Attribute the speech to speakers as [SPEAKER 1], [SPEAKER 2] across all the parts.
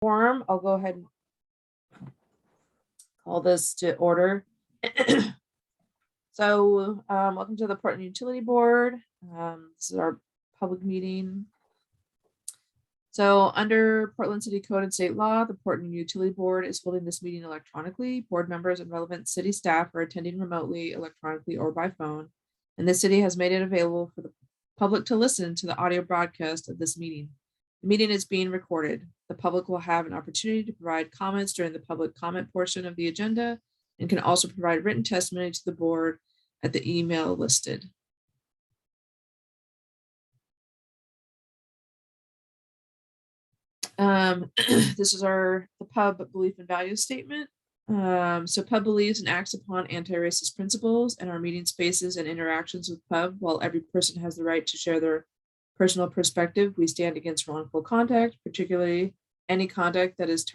[SPEAKER 1] Quorum, I'll go ahead and call this to order. So, welcome to the Portland Utility Board. This is our public meeting. So under Portland City Code and state law, the Portland Utility Board is holding this meeting electronically. Board members and relevant city staff are attending remotely, electronically, or by phone. And the city has made it available for the public to listen to the audio broadcast of this meeting. The meeting is being recorded. The public will have an opportunity to provide comments during the public comment portion of the agenda and can also provide written testimony to the board at the email listed. This is the pub belief and value statement. So pub believes and acts upon anti-racist principles in our meeting spaces and interactions with pub. While every person has the right to share their personal perspective, we stand against wrongful conduct, particularly any conduct that is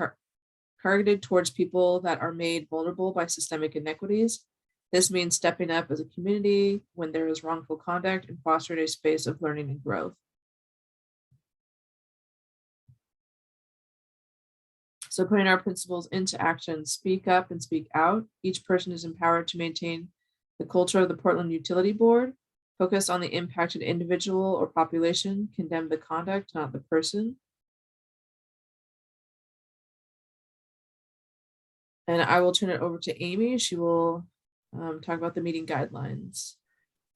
[SPEAKER 1] targeted towards people that are made vulnerable by systemic inequities. This means stepping up as a community when there is wrongful conduct and fostering a space of learning and growth. So putting our principles into action, speak up and speak out. Each person is empowered to maintain the culture of the Portland Utility Board, focus on the impacted individual or population, condemn the conduct, not the person. And I will turn it over to Amy. She will talk about the meeting guidelines.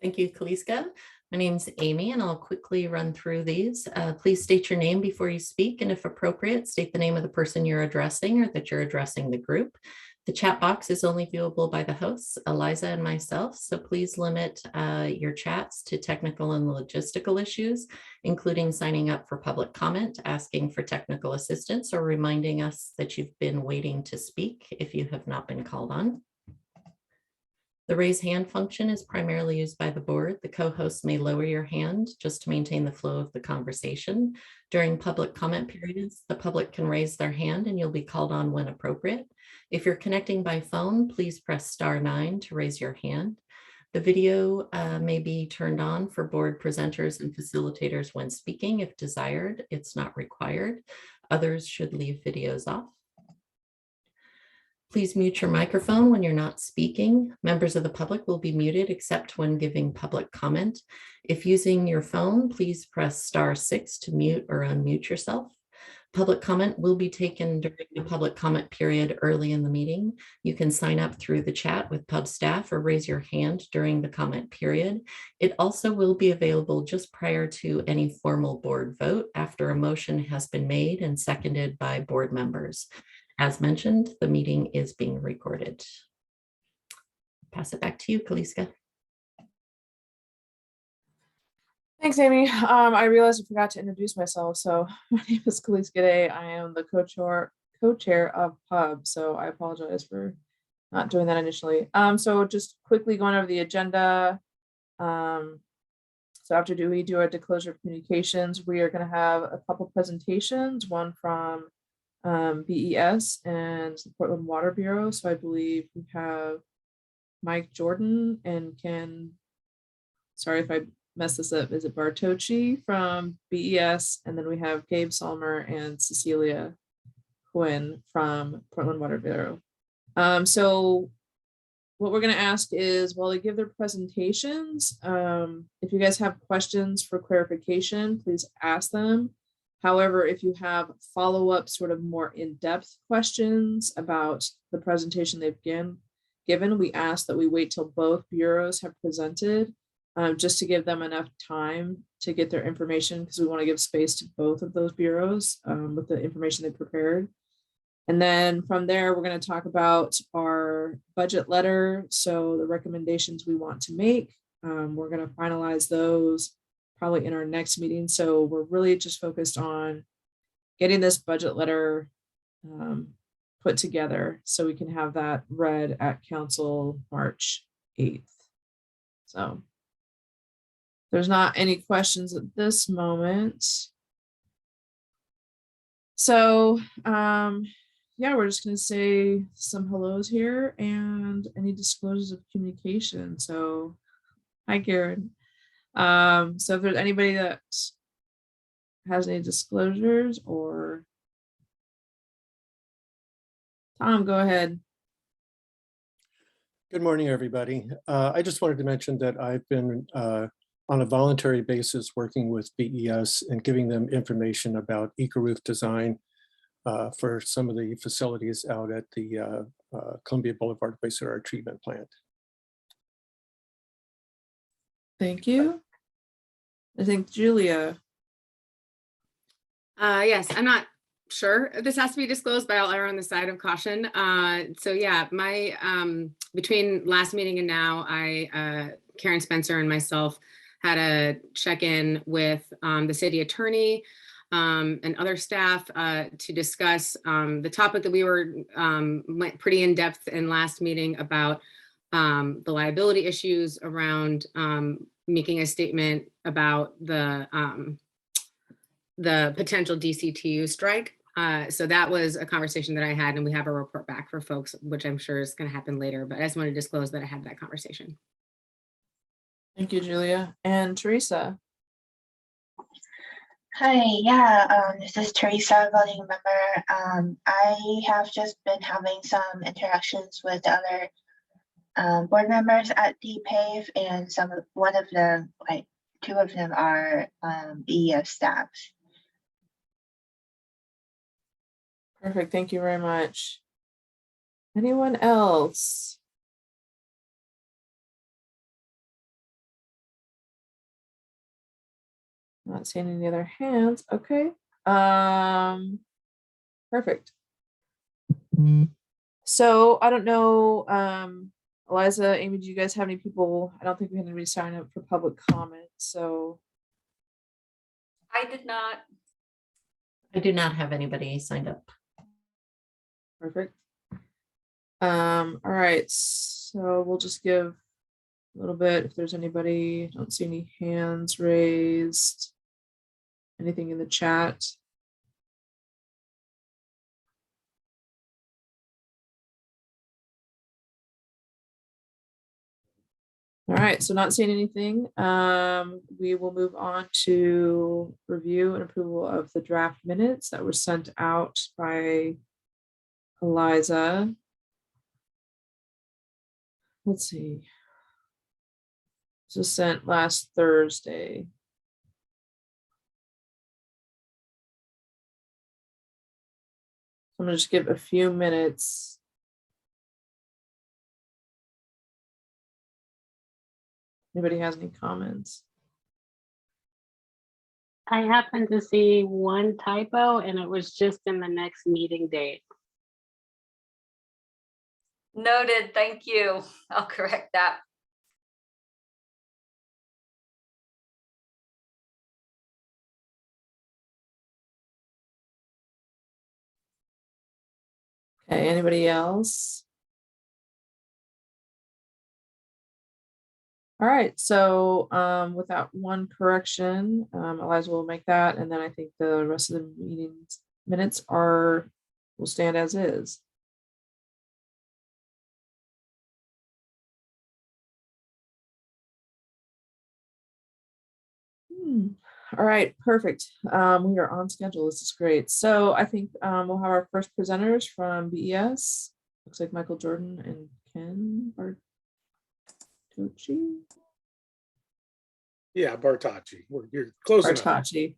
[SPEAKER 2] Thank you, Kaliska. My name's Amy, and I'll quickly run through these. Please state your name before you speak, and if appropriate, state the name of the person you're addressing or that you're addressing the group. The chat box is only viewable by the hosts, Eliza and myself, so please limit your chats to technical and logistical issues, including signing up for public comment, asking for technical assistance, or reminding us that you've been waiting to speak if you have not been called on. The raise hand function is primarily used by the board. The co-host may lower your hand just to maintain the flow of the conversation. During public comment periods, the public can raise their hand and you'll be called on when appropriate. If you're connecting by phone, please press *9 to raise your hand. The video may be turned on for board presenters and facilitators when speaking if desired. It's not required. Others should leave videos off. Please mute your microphone when you're not speaking. Members of the public will be muted except when giving public comment. If using your phone, please press *6 to mute or unmute yourself. Public comment will be taken during the public comment period early in the meeting. You can sign up through the chat with pub staff or raise your hand during the comment period. It also will be available just prior to any formal board vote after a motion has been made and seconded by board members. As mentioned, the meeting is being recorded. Pass it back to you, Kaliska.
[SPEAKER 1] Thanks, Amy. I realized I forgot to introduce myself. So my name is Kaliska Day. I am the co-chair of PUB. So I apologize for not doing that initially. So just quickly going over the agenda. So after we do our disclosure of communications, we are going to have a couple presentations, one from BES and the Portland Water Bureau. So I believe we have Mike Jordan and sorry if I mess this up, is it Bartocci from BES? And then we have Gabe Salmer and Cecilia Quinn from Portland Water Bureau. So what we're going to ask is, while they give their presentations, if you guys have questions for clarification, please ask them. However, if you have follow-up sort of more in-depth questions about the presentation they've given, we ask that we wait till both bureaus have presented, just to give them enough time to get their information, because we want to give space to both of those bureaus with the information they prepared. And then from there, we're going to talk about our budget letter. So the recommendations we want to make, we're going to finalize those probably in our next meeting. So we're really just focused on getting this budget letter put together so we can have that read at council March 8th. So there's not any questions at this moment. So yeah, we're just going to say some hellos here and any disclosures of communication. So hi, Karen. So if there's anybody that has any disclosures or Tom, go ahead.
[SPEAKER 3] Good morning, everybody. I just wanted to mention that I've been on a voluntary basis working with BES and giving them information about eco-roof design for some of the facilities out at the Columbia Boulevard wastewater treatment plant.
[SPEAKER 1] Thank you. I think Julia.
[SPEAKER 4] Yes, I'm not sure if this has to be disclosed, but I'll err on the side of caution. So yeah, my between last meeting and now, Karen Spencer and myself had a check-in with the city attorney and other staff to discuss the topic that we went pretty in depth in last meeting about the liability issues around making a statement about the potential DCTU strike. So that was a conversation that I had, and we have a report back for folks, which I'm sure is going to happen later, but I just want to disclose that I had that conversation.
[SPEAKER 1] Thank you, Julia. And Teresa.
[SPEAKER 5] Hi, yeah, this is Teresa, voting member. I have just been having some interactions with other board members at DPAVE, and one of them, like two of them, are BES staff.
[SPEAKER 1] Perfect. Thank you very much. Anyone else? Not seeing any other hands. Okay. Perfect. So I don't know, Eliza, Amy, do you guys have any people? I don't think we had anybody sign up for public comment, so.
[SPEAKER 6] I did not.
[SPEAKER 2] I do not have anybody signed up.
[SPEAKER 1] Perfect. All right, so we'll just give a little bit if there's anybody. Don't see any hands raised. Anything in the chat? All right, so not seeing anything. We will move on to review and approval of the draft minutes that were sent out by Eliza. Let's see. This was sent last Thursday. I'm gonna just give a few minutes. Anybody has any comments?
[SPEAKER 7] I happened to see one typo and it was just in the next meeting date.
[SPEAKER 6] Noted, thank you. I'll correct that.
[SPEAKER 1] Okay, anybody else? All right, so with that one correction, Eliza will make that, and then I think the rest of the meetings minutes will stand as is. All right, perfect. We are on schedule. This is great. So I think we'll have our first presenters from BES. Looks like Michael Jordan and Ken Bartocci.
[SPEAKER 8] Yeah, Bartocci. You're close enough.
[SPEAKER 1] Bartocci.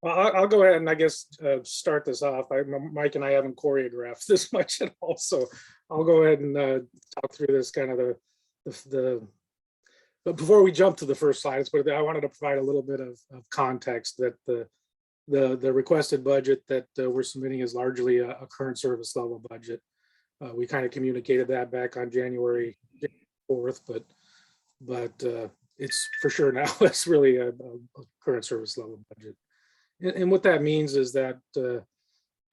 [SPEAKER 8] Well, I'll go ahead and I guess start this off. Mike and I haven't choreographed this much at all, so I'll go ahead and talk through this kind of but before we jump to the first slides, but I wanted to provide a little bit of context that the requested budget that we're submitting is largely a current service level budget. We kind of communicated that back on January 4th, but it's for sure now it's really a current service level budget. And what that means is that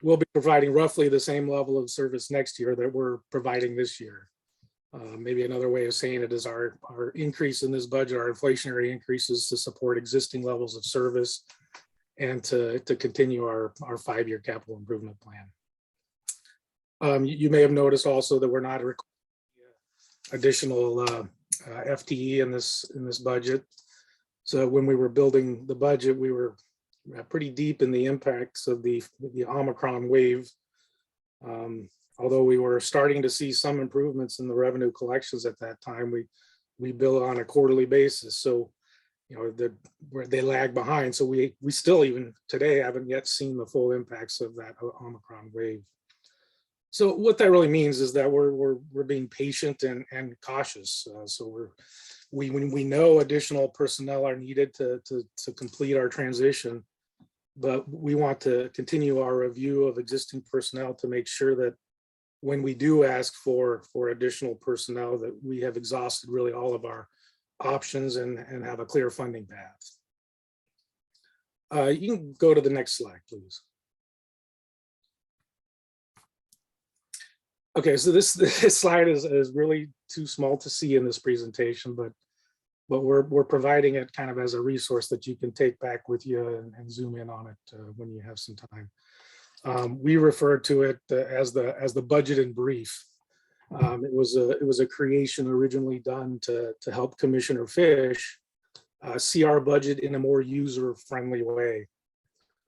[SPEAKER 8] we'll be providing roughly the same level of service next year that we're providing this year. Maybe another way of saying it is our increase in this budget, our inflationary increases to support existing levels of service and to continue our 5-year capital improvement plan. You may have noticed also that we're not requiring additional FTE in this budget. So when we were building the budget, we were pretty deep in the impacts of the Omicron wave. Although we were starting to see some improvements in the revenue collections at that time, we bill on a quarterly basis. So, you know, they lag behind. So we still even today haven't yet seen the full impacts of that Omicron wave. So what that really means is that we're being patient and cautious. So when we know additional personnel are needed to complete our transition, but we want to continue our review of existing personnel to make sure that when we do ask for additional personnel, that we have exhausted really all of our options and have a clear funding path. You can go to the next slide, please. Okay, so this slide is really too small to see in this presentation, but we're providing it kind of as a resource that you can take back with you and zoom in on it when you have some time. We refer to it as the budget in brief. It was a creation originally done to help Commissioner Fish see our budget in a more user-friendly way.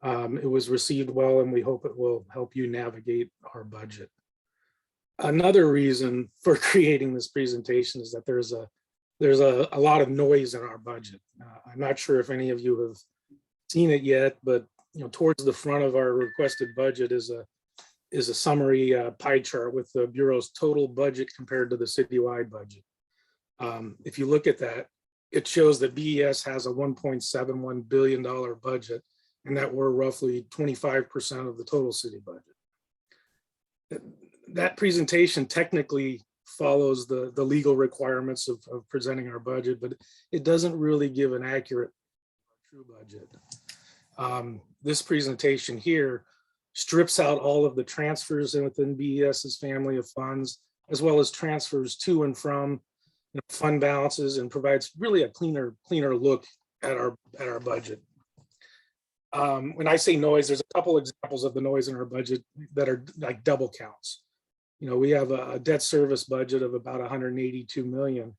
[SPEAKER 8] It was received well, and we hope it will help you navigate our budget. Another reason for creating this presentation is that there's a lot of noise in our budget. I'm not sure if any of you have seen it yet, but you know, towards the front of our requested budget is a summary pie chart with the Bureau's total budget compared to the citywide budget. If you look at that, it shows that BES has a $1.71 billion budget, and that we're roughly 25% of the total city budget. That presentation technically follows the legal requirements of presenting our budget, but it doesn't really give an accurate true budget. This presentation here strips out all of the transfers within BES's family of funds, as well as transfers to and from fund balances, and provides really a cleaner look at our budget. When I say noise, there's a couple examples of the noise in our budget that are like double counts. You know, we have a debt service budget of about 182 million.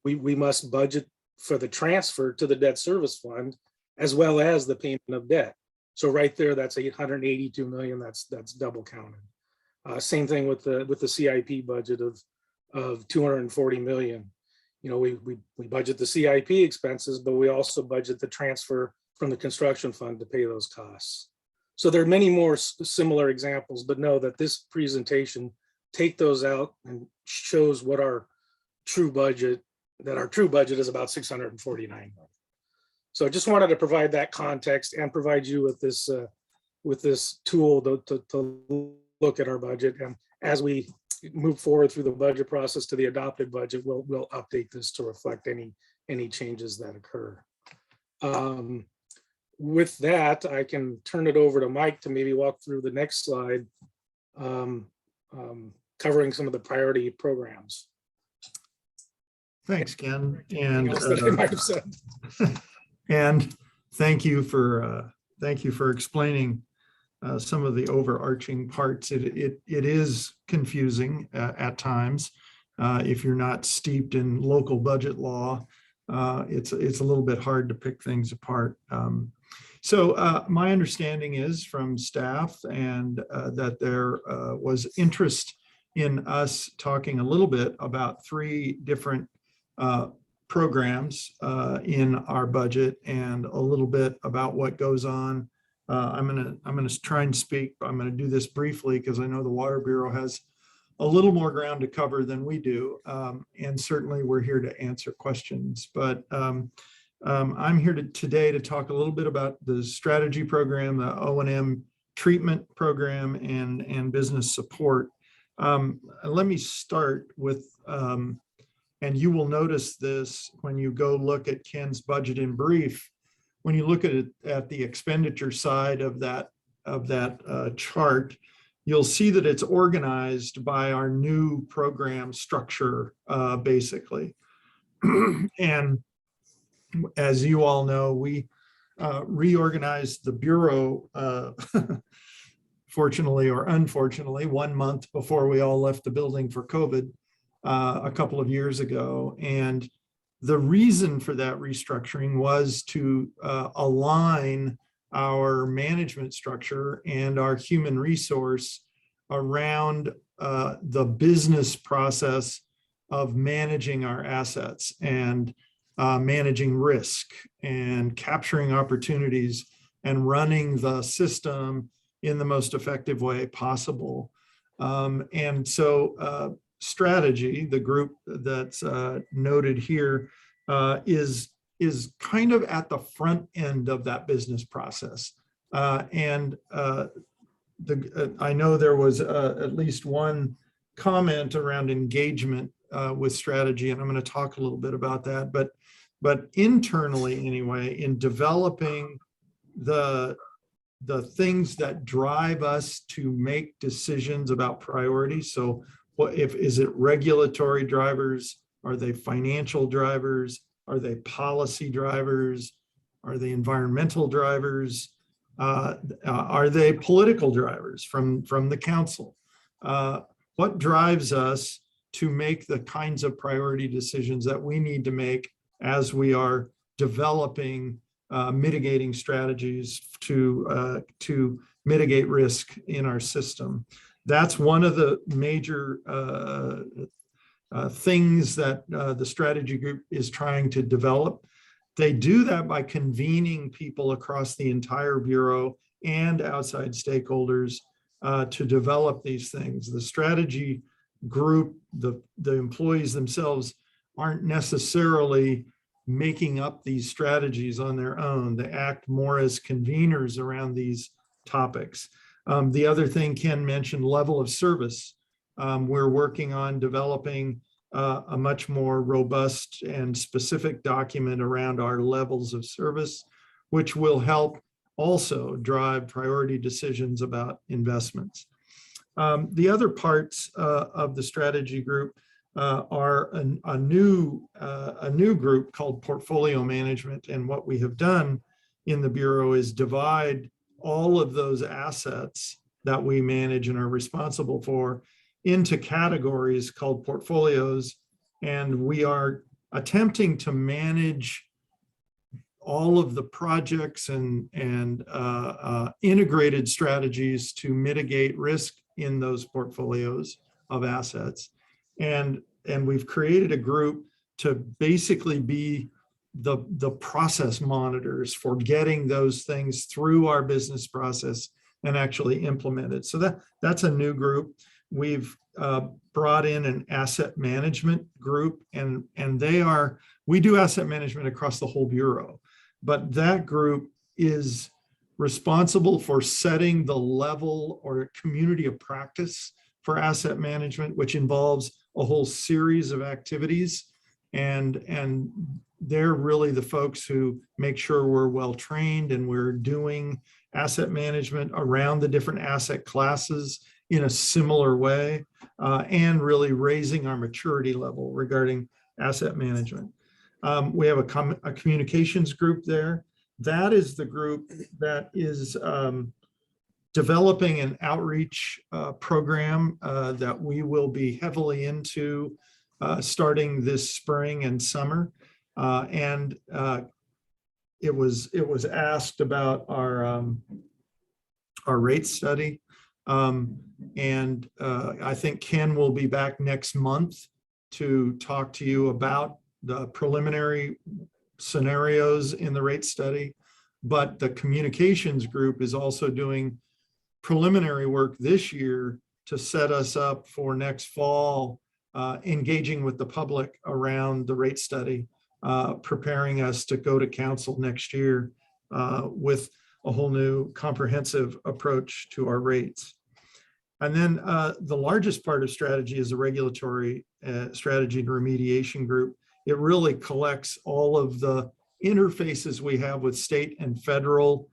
[SPEAKER 8] We must budget for the transfer to the debt service fund, as well as the payment of debt. So right there, that's 882 million. That's double counted. Same thing with the CIP budget of 240 million. You know, we budget the CIP expenses, but we also budget the transfer from the construction fund to pay those costs. So there are many more similar examples, but know that this presentation take those out and shows what our true budget is about 649 million. So I just wanted to provide that context and provide you with this tool to look at our budget. And as we move forward through the budget process to the adopted budget, we'll update this to reflect any changes that occur. With that, I can turn it over to Mike to maybe walk through the next slide, covering some of the priority programs.
[SPEAKER 9] Thanks, Ken.
[SPEAKER 8] Anything else that I might have said?
[SPEAKER 9] And thank you for explaining some of the overarching parts. It is confusing at times if you're not steeped in local budget law. It's a little bit hard to pick things apart. So my understanding is from staff and that there was interest in us talking a little bit about 3 different programs in our budget and a little bit about what goes on. I'm gonna try and speak. I'm gonna do this briefly because I know the Water Bureau has a little more ground to cover than we do, and certainly we're here to answer questions. But I'm here today to talk a little bit about the strategy program, the O&M treatment program, and business support. Let me start with, and you will notice this when you go look at Ken's budget in brief. When you look at it at the expenditure side of that chart, you'll see that it's organized by our new program structure, basically. And as you all know, we reorganized the Bureau, fortunately or unfortunately, 1 month before we all left the building for COVID a couple of years ago. And the reason for that restructuring was to align our management structure and our human resource around the business process of managing our assets and managing risk and capturing opportunities and running the system in the most effective way possible. And so strategy, the group that's noted here, is kind of at the front end of that business process. I know there was at least one comment around engagement with strategy, and I'm going to talk a little bit about that. But internally, anyway, in developing the things that drive us to make decisions about priorities. So, is it regulatory drivers? Are they financial drivers? Are they policy drivers? Are they environmental drivers? Are they political drivers from the council? What drives us to make the kinds of priority decisions that we need to make as we are developing mitigating strategies to mitigate risk in our system? That's one of the major things that the strategy group is trying to develop. They do that by convening people across the entire Bureau and outside stakeholders to develop these things. The strategy group, the employees themselves aren't necessarily making up these strategies on their own. They act more as conveners around these topics. The other thing Ken mentioned, level of service. We're working on developing a much more robust and specific document around our levels of service, which will help also drive priority decisions about investments. The other parts of the strategy group are a new group called portfolio management. And what we have done in the Bureau is divide all of those assets that we manage and are responsible for into categories called portfolios. And we are attempting to manage all of the projects and integrated strategies to mitigate risk in those portfolios of assets. And we've created a group to basically be the process monitors for getting those things through our business process and actually implemented. So that's a new group. We've brought in an asset management group, and we do asset management across the whole Bureau, but that group is responsible for setting the level or community of practice for asset management, which involves a whole series of activities. And they're really the folks who make sure we're well trained and we're doing asset management around the different asset classes in a similar way, and really raising our maturity level regarding asset management. We have a communications group there. That is the group that is developing an outreach program that we will be heavily into starting this spring and summer. It was asked about our rate study. I think Ken will be back next month to talk to you about the preliminary scenarios in the rate study. But the communications group is also doing preliminary work this year to set us up for next fall, engaging with the public around the rate study, preparing us to go to council next year with a whole new comprehensive approach to our rates. And then the largest part of strategy is the regulatory strategy and remediation group. It really collects all of the interfaces we have with state and federal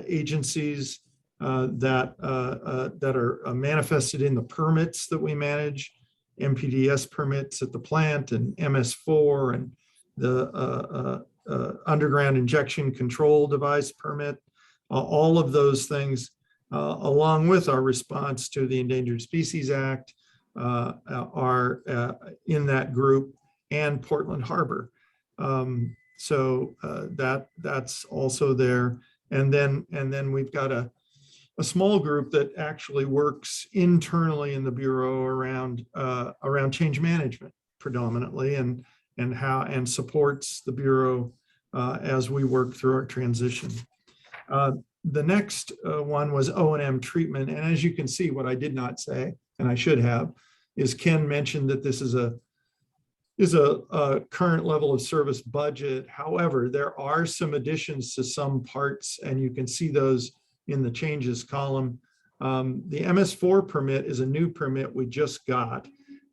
[SPEAKER 9] agencies that are manifested in the permits that we manage, MPDS permits at the plant and MS4 and the underground injection control device permit, all of those things, along with our response to the Endangered Species Act, are in that group, and Portland Harbor. So that's also there. And then we've got a small group that actually works internally in the Bureau around change management predominantly, and supports the Bureau as we work through our transition. The next one was O&M treatment. And as you can see, what I did not say, and I should have, is Ken mentioned that this is a current level of service budget. However, there are some additions to some parts, and you can see those in the changes column. The MS4 permit is a new permit we just got,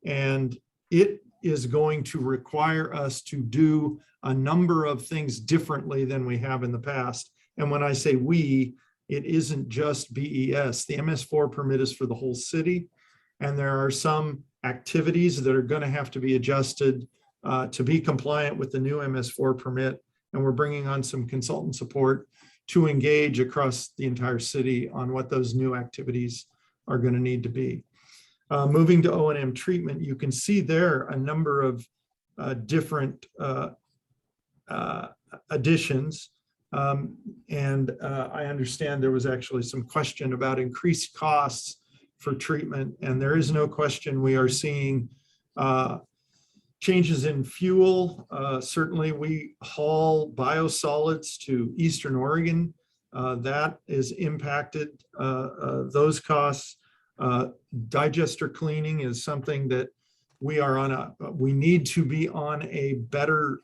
[SPEAKER 9] and it is going to require us to do a number of things differently than we have in the past. And when I say we, it isn't just BES. The MS4 permit is for the whole city, and there are some activities that are going to have to be adjusted to be compliant with the new MS4 permit. And we're bringing on some consultant support to engage across the entire city on what those new activities are going to need to be. Moving to O&M treatment, you can see there a number of different additions. And I understand there was actually some question about increased costs for treatment, and there is no question we are seeing changes in fuel. Certainly we haul biosolids to Eastern Oregon. That is impacted those costs. Digester cleaning is something that we need to be on a better,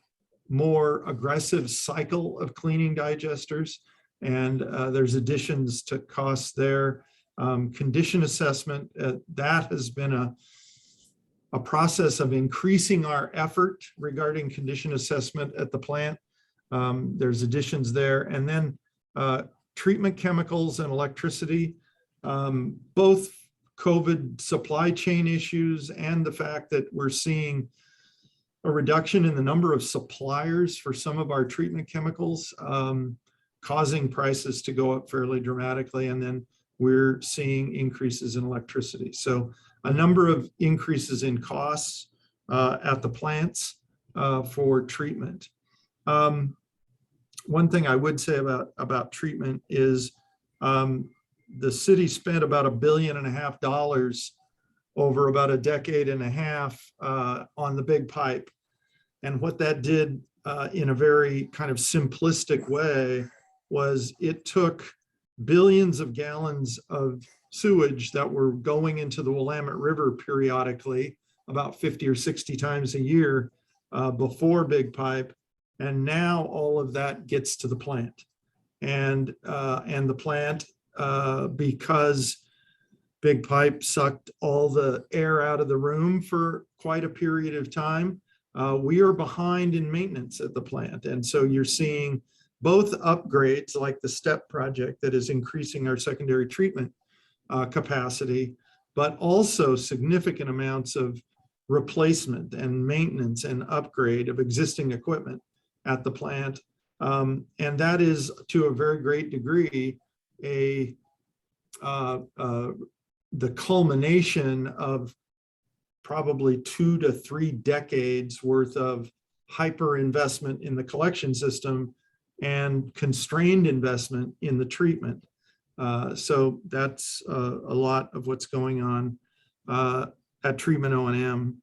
[SPEAKER 9] more aggressive cycle of cleaning digesters. And there's additions to costs there. Condition assessment, that has been a process of increasing our effort regarding condition assessment at the plant. There's additions there. And then treatment chemicals and electricity, both COVID supply chain issues and the fact that we're seeing a reduction in the number of suppliers for some of our treatment chemicals, causing prices to go up fairly dramatically. And then we're seeing increases in electricity. So a number of increases in costs at the plants for treatment. One thing I would say about treatment is the city spent about $1.5 billion over about a decade and a half on the big pipe. And what that did in a very kind of simplistic way was it took billions of gallons of sewage that were going into the Willamette River periodically, about 50 or 60 times a year before big pipe. And now all of that gets to the plant. And the plant, because big pipe sucked all the air out of the room for quite a period of time, we are behind in maintenance at the plant. And so you're seeing both upgrades like the STEP project that is increasing our secondary treatment capacity, but also significant amounts of replacement and maintenance and upgrade of existing equipment at the plant. And that is to a very great degree the culmination of probably 2 to 3 decades worth of hyper investment in the collection system and constrained investment in the treatment. So that's a lot of what's going on at treatment O&M.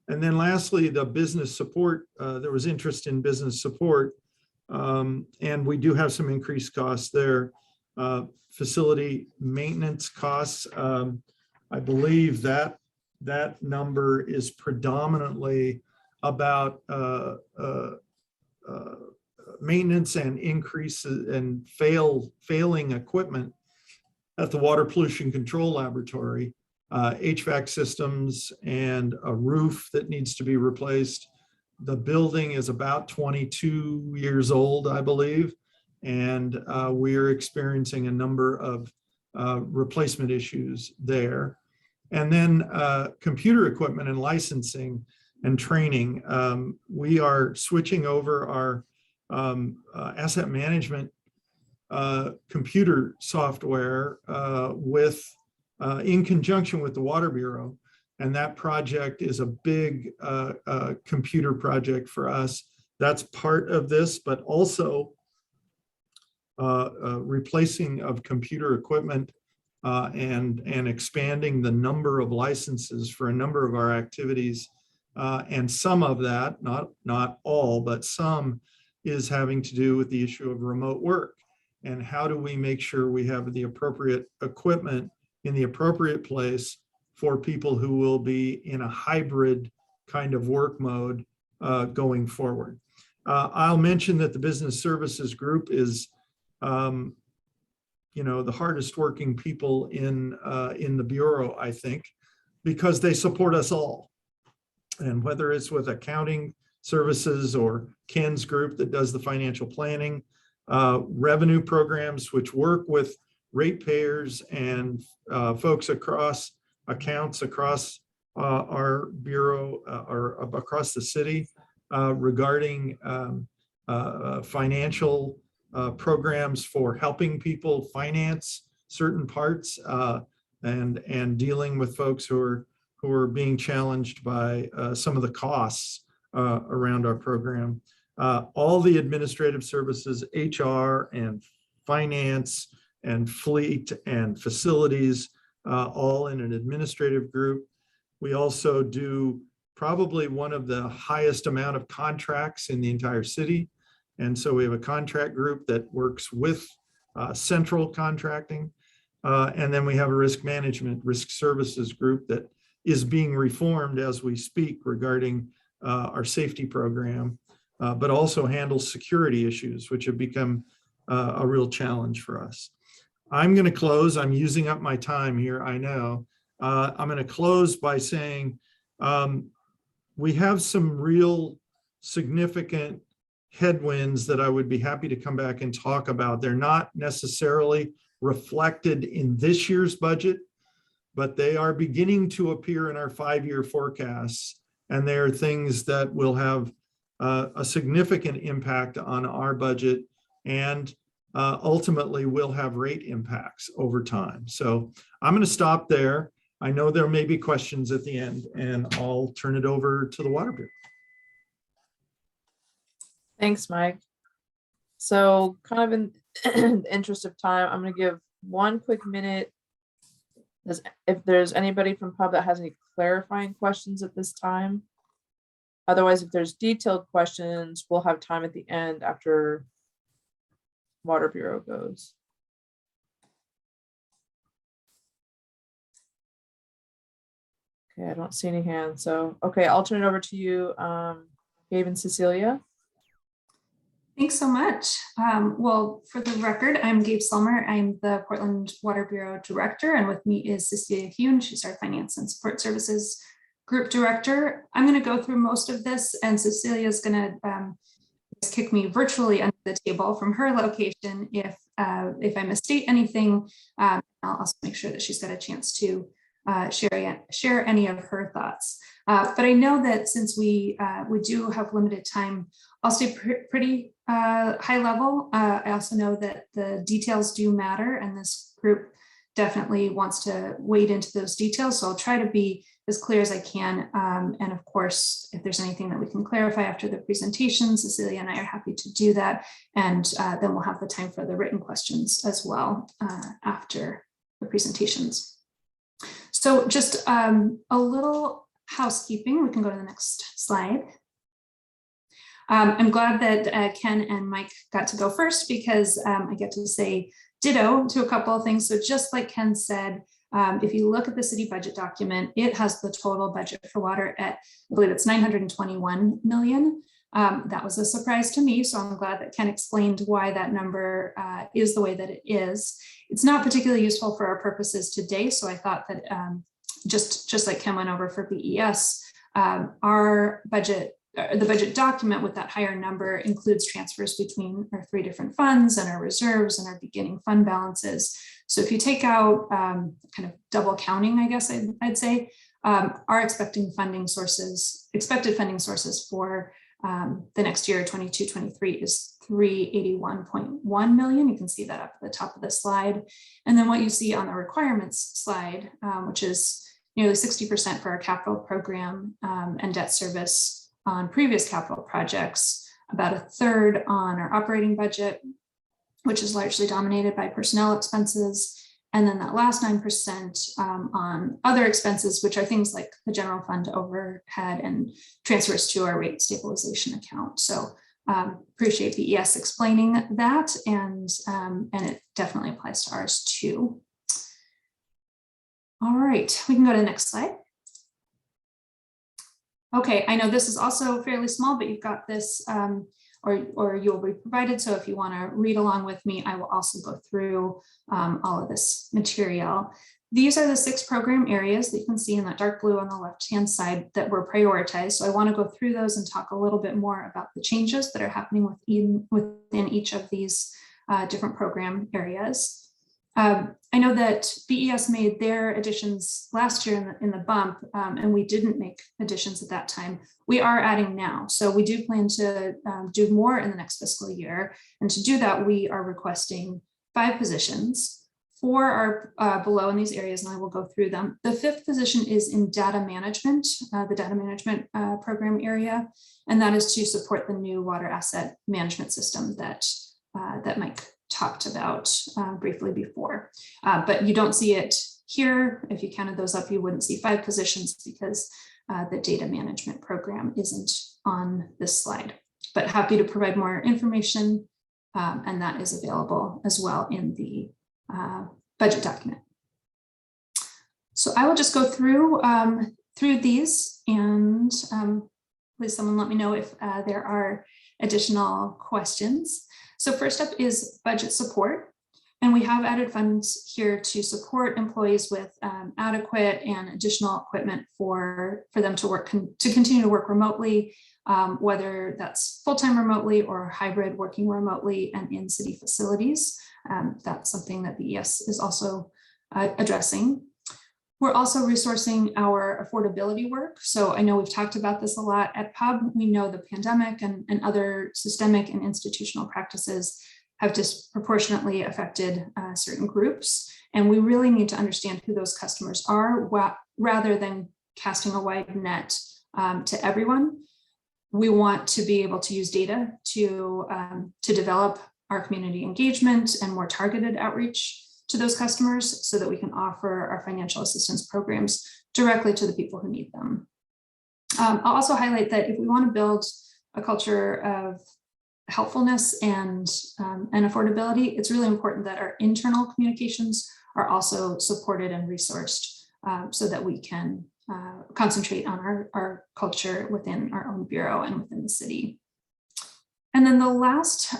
[SPEAKER 9] And then lastly, the business support, there was interest in business support, and we do have some increased costs there. Facility maintenance costs, I believe that number is predominantly about maintenance and increases and failing equipment at the Water Pollution Control Laboratory, HVAC systems and a roof that needs to be replaced. The building is about 22 years old, I believe, and we're experiencing a number of replacement issues there. And then computer equipment and licensing and training. We are switching over our asset management computer software in conjunction with the Water Bureau. And that project is a big computer project for us. That's part of this, but also replacing of computer equipment and expanding the number of licenses for a number of our activities. And some of that, not all, but some is having to do with the issue of remote work. And how do we make sure we have the appropriate equipment in the appropriate place for people who will be in a hybrid kind of work mode going forward. I'll mention that the business services group is, the hardest working people in the Bureau, I think, because they support us all. And whether it's with accounting services or Ken's group that does the financial planning, revenue programs, which work with ratepayers and folks across accounts across our Bureau or across the city regarding financial programs for helping people finance certain parts and dealing with folks who are being challenged by some of the costs around our program. All the administrative services, HR and finance and fleet and facilities, all in an administrative group. We also do probably one of the highest amount of contracts in the entire city. And so we have a contract group that works with central contracting. And then we have a risk management, risk services group that is being reformed as we speak regarding our safety program, but also handles security issues, which have become a real challenge for us. I'm going to close. I'm using up my time here, I know. I'm going to close by saying we have some real significant headwinds that I would be happy to come back and talk about. They're not necessarily reflected in this year's budget, but they are beginning to appear in our 5-year forecasts. And they are things that will have a significant impact on our budget and ultimately will have rate impacts over time. So I'm going to stop there. I know there may be questions at the end, and I'll turn it over to the Water Bureau.
[SPEAKER 1] Thanks, Mike. So kind of in the interest of time, I'm going to give one quick minute. If there's anybody from Pub that has any clarifying questions at this time. Otherwise, if there's detailed questions, we'll have time at the end after Water Bureau goes. Okay, I don't see any hands. So, okay, I'll turn it over to you, Gabe and Cecilia.
[SPEAKER 10] Thanks so much. Well, for the record, I'm Gabe Selmer. I'm the Portland Water Bureau Director, and with me is Cecilia Hune. She's our Finance and Support Services Group Director. I'm going to go through most of this, and Cecilia is going to kick me virtually under the table from her location if I misstate anything. I'll also make sure that she's got a chance to share any of her thoughts. But I know that since we do have limited time, I'll stay pretty high level. I also know that the details do matter, and this group definitely wants to wade into those details. So I'll try to be as clear as I can. And of course, if there's anything that we can clarify after the presentation, Cecilia and I are happy to do that. And then we'll have the time for the written questions as well after the presentations. So just a little housekeeping. We can go to the next slide. I'm glad that Ken and Mike got to go first because I get to say ditto to a couple of things. So just like Ken said, if you look at the city budget document, it has the total budget for water at, I believe it's 921 million. That was a surprise to me. So I'm glad that Ken explained why that number is the way that it is. It's not particularly useful for our purposes today. So I thought that just like Ken went over for BES, our budget, the budget document with that higher number includes transfers between our 3 different funds and our reserves and our beginning fund balances. So if you take out kind of double counting, I guess I'd say, our expected funding sources for the next year, 22-23, is 381.1 million. You can see that up at the top of the slide. And then what you see on the requirements slide, which is nearly 60% for our capital program and debt service on previous capital projects, about 1/3 on our operating budget, which is largely dominated by personnel expenses. And then that last 9% on other expenses, which are things like the general fund overhead and transfers to our rate stabilization account. So appreciate BES explaining that, and it definitely applies to ours too. All right, we can go to the next slide. Okay, I know this is also fairly small, but you've got this, or you'll be provided. So if you want to read along with me, I will also go through all of this material. These are the 6 program areas that you can see in that dark blue on the left-hand side that were prioritized. So I want to go through those and talk a little bit more about the changes that are happening within each of these different program areas. I know that BES made their additions last year in the bump, and we didn't make additions at that time. We are adding now. So we do plan to do more in the next fiscal year. And to do that, we are requesting 5 positions. 4 are below in these areas, and I will go through them. The 5th position is in data management, the data management program area, and that is to support the new water asset management system that Mike talked about briefly before. But you don't see it here. If you counted those up, you wouldn't see 5 positions because the data management program isn't on this slide. But happy to provide more information, and that is available as well in the budget document. So I will just go through these, and please someone let me know if there are additional questions. So first up is budget support, and we have added funds here to support employees with adequate and additional equipment for them to continue to work remotely, whether that's full-time remotely or hybrid working remotely and in city facilities. That's something that BES is also addressing. We're also resourcing our affordability work. So I know we've talked about this a lot at PUB. We know the pandemic and other systemic and institutional practices have disproportionately affected certain groups. And we really need to understand who those customers are rather than casting a wide net to everyone. We want to be able to use data to develop our community engagement and more targeted outreach to those customers so that we can offer our financial assistance programs directly to the people who need them. I'll also highlight that if we want to build a culture of helpfulness and affordability, it's really important that our internal communications are also supported and resourced so that we can concentrate on our culture within our own bureau and within the city. And then the last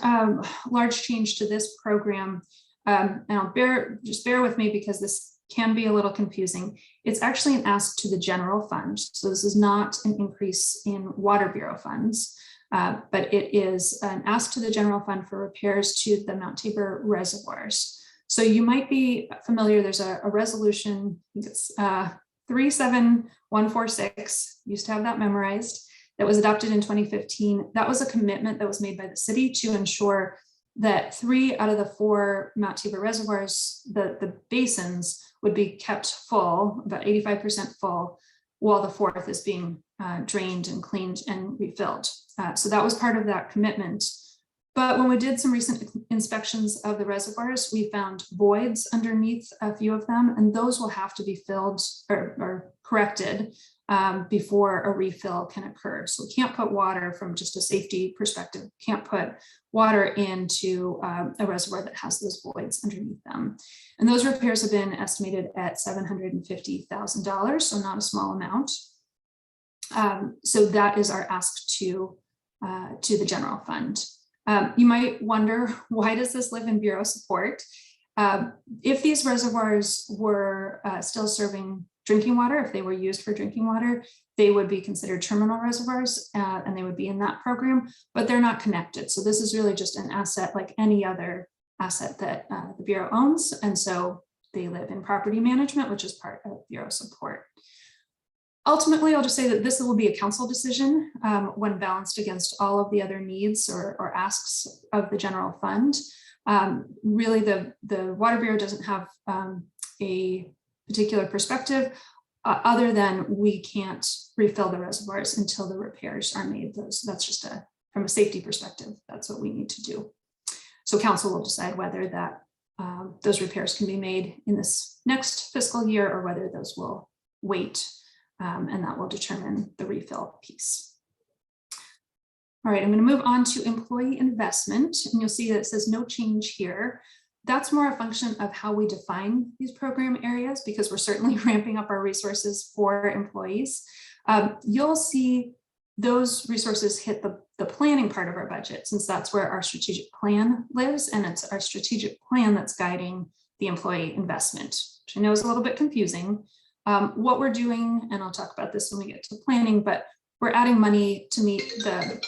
[SPEAKER 10] large change to this program, and just bear with me because this can be a little confusing. It's actually an ask to the general fund. So this is not an increase in Water Bureau funds, but it is an ask to the general fund for repairs to the Mount Tabor reservoirs. So you might be familiar, there's a resolution, I think it's 37146, used to have that memorized, that was adopted in 2015. That was a commitment that was made by the city to ensure that 3 out of the 4 Mount Tabor reservoirs, the basins would be kept full, about 85% full, while the 4th is being drained and cleaned and refilled. So that was part of that commitment. But when we did some recent inspections of the reservoirs, we found voids underneath a few of them, and those will have to be filled or corrected before a refill can occur. So we can't put water from just a safety perspective, can't put water into a reservoir that has those voids underneath them. And those repairs have been estimated at $750,000, so not a small amount. So that is our ask to the general fund. You might wonder, why does this live in Bureau support? If these reservoirs were still serving drinking water, if they were used for drinking water, they would be considered terminal reservoirs and they would be in that program, but they're not connected. So this is really just an asset like any other asset that the Bureau owns. And so they live in property management, which is part of Bureau support. Ultimately, I'll just say that this will be a council decision when balanced against all of the other needs or asks of the general fund. Really, the Water Bureau doesn't have a particular perspective other than we can't refill the reservoirs until the repairs are made. That's just from a safety perspective, that's what we need to do. So council will decide whether that those repairs can be made in this next fiscal year or whether those will wait, and that will determine the refill piece. All right, I'm going to move on to employee investment, and you'll see that it says no change here. That's more a function of how we define these program areas, because we're certainly ramping up our resources for employees. You'll see those resources hit the planning part of our budget, since that's where our strategic plan lives, and it's our strategic plan that's guiding the employee investment, which I know is a little bit confusing. What we're doing, and I'll talk about this when we get to planning, but we're adding money to meet the,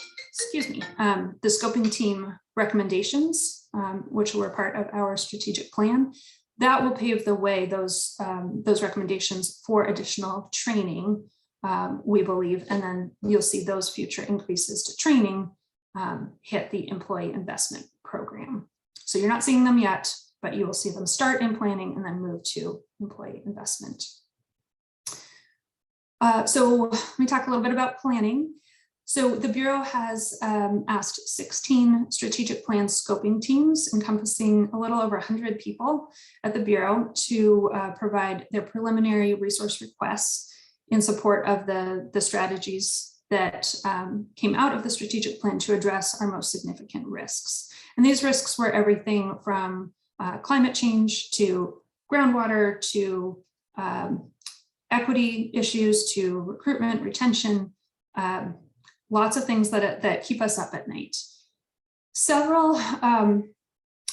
[SPEAKER 10] the scoping team recommendations, which were part of our strategic plan. That will pave the way, those recommendations, for additional training, we believe, and then you'll see those future increases to training hit the employee investment program. So you're not seeing them yet, but you will see them start in planning and then move to employee investment. So let me talk a little bit about planning. So the Bureau has asked 16 strategic plan scoping teams encompassing a little over 100 people at the Bureau to provide their preliminary resource requests in support of the strategies that came out of the strategic plan to address our most significant risks. And these risks were everything from climate change to groundwater to equity issues to recruitment, retention, lots of things that keep us up at night. Several,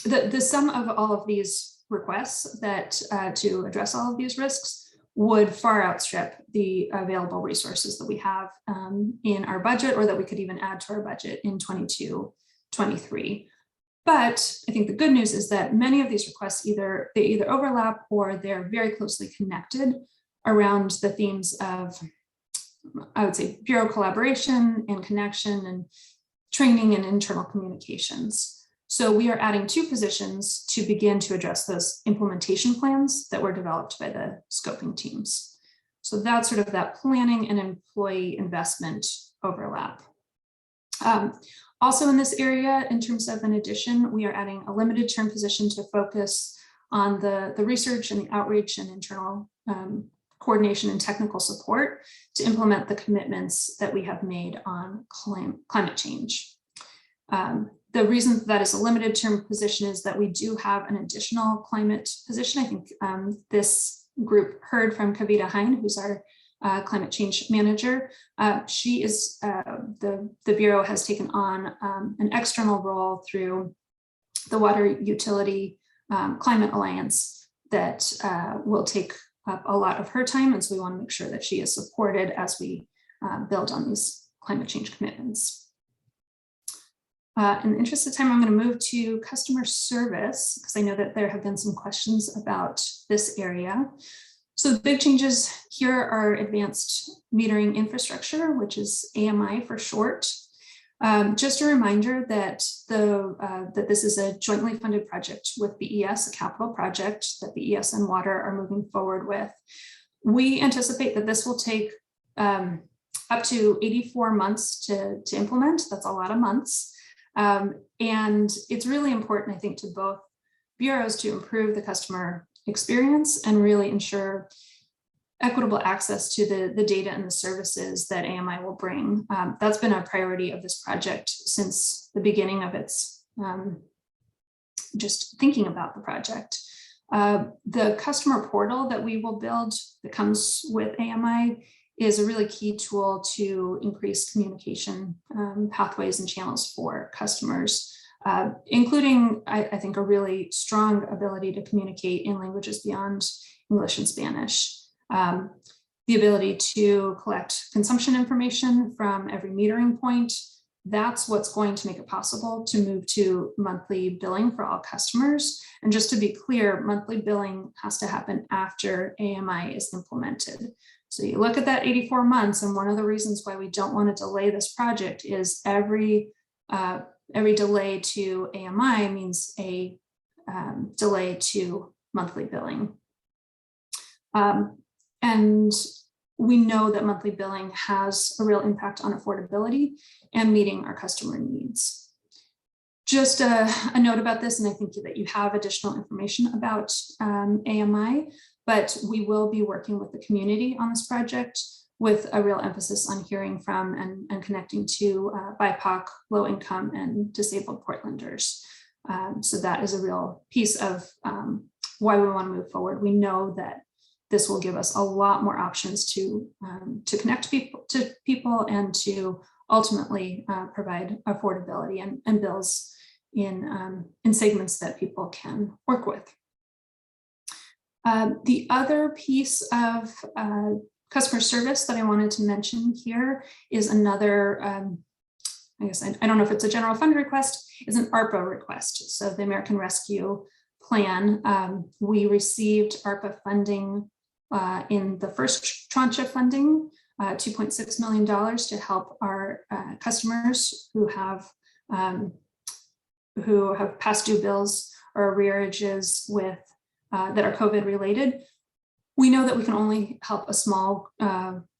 [SPEAKER 10] the sum of all of these requests that to address all of these risks would far outstrip the available resources that we have in our budget, or that we could even add to our budget in 22-23. But I think the good news is that many of these requests either overlap or they're very closely connected around the themes of, I would say, Bureau collaboration and connection and training and internal communications. So we are adding 2 positions to begin to address those implementation plans that were developed by the scoping teams. So that's sort of that planning and employee investment overlap. Also in this area, in terms of an addition, we are adding a limited term position to focus on the research and the outreach and internal coordination and technical support to implement the commitments that we have made on climate change. The reason that is a limited term position is that we do have an additional climate position. I think this group heard from Kavita Hein, who's our climate change manager. She is, the Bureau has taken on an external role through the Water Utility Climate Alliance that will take up a lot of her time. And so we want to make sure that she is supported as we build on these climate change commitments. In the interest of time, I'm going to move to customer service, because I know that there have been some questions about this area. So the big changes here are advanced metering infrastructure, which is AMI for short. Just a reminder that that this is a jointly funded project with BES, a capital project that BES and Water are moving forward with. We anticipate that this will take up to 84 months to implement. That's a lot of months. And it's really important, I think, to both bureaus to improve the customer experience and really ensure equitable access to the data and the services that AMI will bring. That's been a priority of this project since the beginning of its just thinking about the project. The customer portal that we will build that comes with AMI is a really key tool to increase communication pathways and channels for customers, including, I think, a really strong ability to communicate in languages beyond English and Spanish. The ability to collect consumption information from every metering point. That's what's going to make it possible to move to monthly billing for all customers. And just to be clear, monthly billing has to happen after AMI is implemented. So you look at that 84 months, and one of the reasons why we don't want to delay this project is every delay to AMI means a delay to monthly billing. And we know that monthly billing has a real impact on affordability and meeting our customer needs. Just a note about this, and I think that you have additional information about AMI, but we will be working with the community on this project with a real emphasis on hearing from and connecting to BIPOC, low income and disabled Portlanders. So that is a real piece of why we want to move forward. We know that this will give us a lot more options to connect people and to ultimately provide affordability and bills in segments that people can work with. The other piece of customer service that I wanted to mention here is another, I guess I don't know if it's a general fund request, is an ARPA request. So the American Rescue Plan, we received ARPA funding in the first tranche of funding, $2.6 million to help our customers who have past due bills or arrearages with that are COVID related. We know that we can only help a small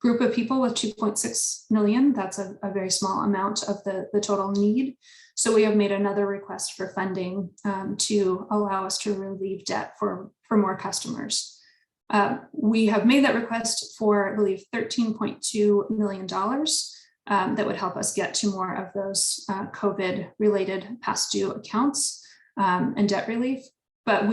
[SPEAKER 10] group of people with 2.6 million. That's a very small amount of the total need. So we have made another request for funding to allow us to relieve debt for more customers. We have made that request for, I believe, $13.2 million that would help us get to more of those COVID related past due accounts and debt relief. But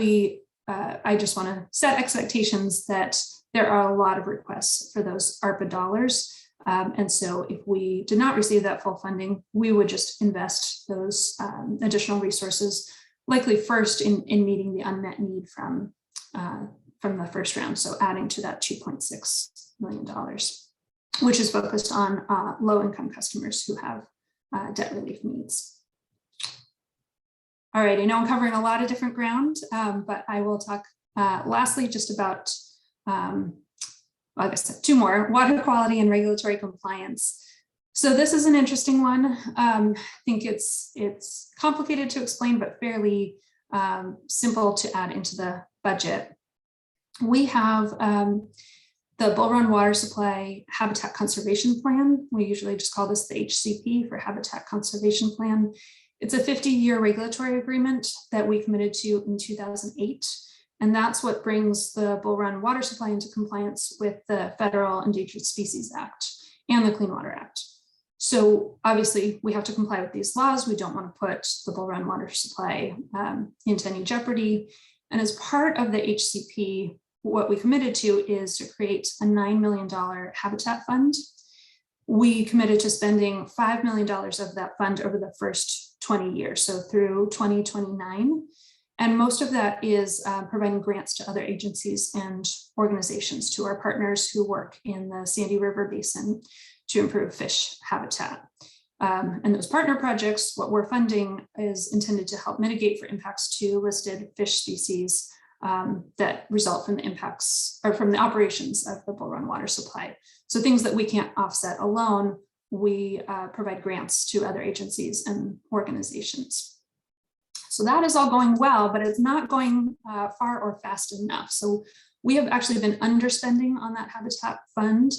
[SPEAKER 10] I just want to set expectations that there are a lot of requests for those ARPA dollars. And so if we did not receive that full funding, we would just invest those additional resources, likely first in meeting the unmet need from the first round. So adding to that $2.6 million, which is focused on low-income customers who have debt relief needs. All right, I know I'm covering a lot of different ground, but I will talk lastly just about, I guess, two more: water quality and regulatory compliance. So this is an interesting one. I think it's complicated to explain, but fairly simple to add into the budget. We have the Bull Run Water Supply Habitat Conservation Plan. We usually just call this the HCP for Habitat Conservation Plan. It's a 50-year regulatory agreement that we committed to in 2008. And that's what brings the Bull Run water supply into compliance with the Federal Endangered Species Act and the Clean Water Act. So obviously we have to comply with these laws. We don't want to put the Bull Run water supply into any jeopardy. And as part of the HCP, what we committed to is to create a $9 million habitat fund. We committed to spending $5 million of that fund over the first 20 years, so through 2029. And most of that is providing grants to other agencies and organizations, to our partners who work in the Sandy River Basin to improve fish habitat. And those partner projects, what we're funding is intended to help mitigate for impacts to listed fish species that result from the impacts or from the operations of the Bull Run water supply. So things that we can't offset alone, we provide grants to other agencies and organizations. So that is all going well, but it's not going far or fast enough. So we have actually been underspending on that habitat fund.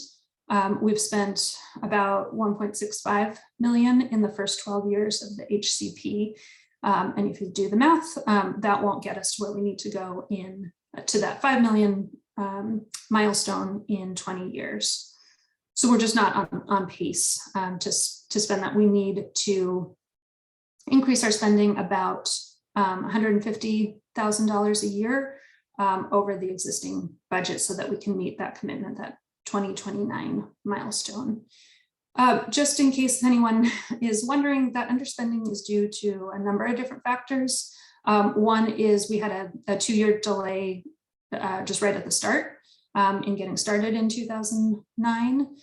[SPEAKER 10] We've spent about 1.65 million in the first 12 years of the HCP. And if you do the math, that won't get us to where we need to go in to that 5 million milestone in 20 years. So we're just not on pace to spend that. We need to increase our spending about $150,000 a year over the existing budget so that we can meet that commitment, that 2029 milestone. Just in case anyone is wondering, that underspending is due to a number of different factors. One is we had a 2-year delay just right at the start in getting started in 2009,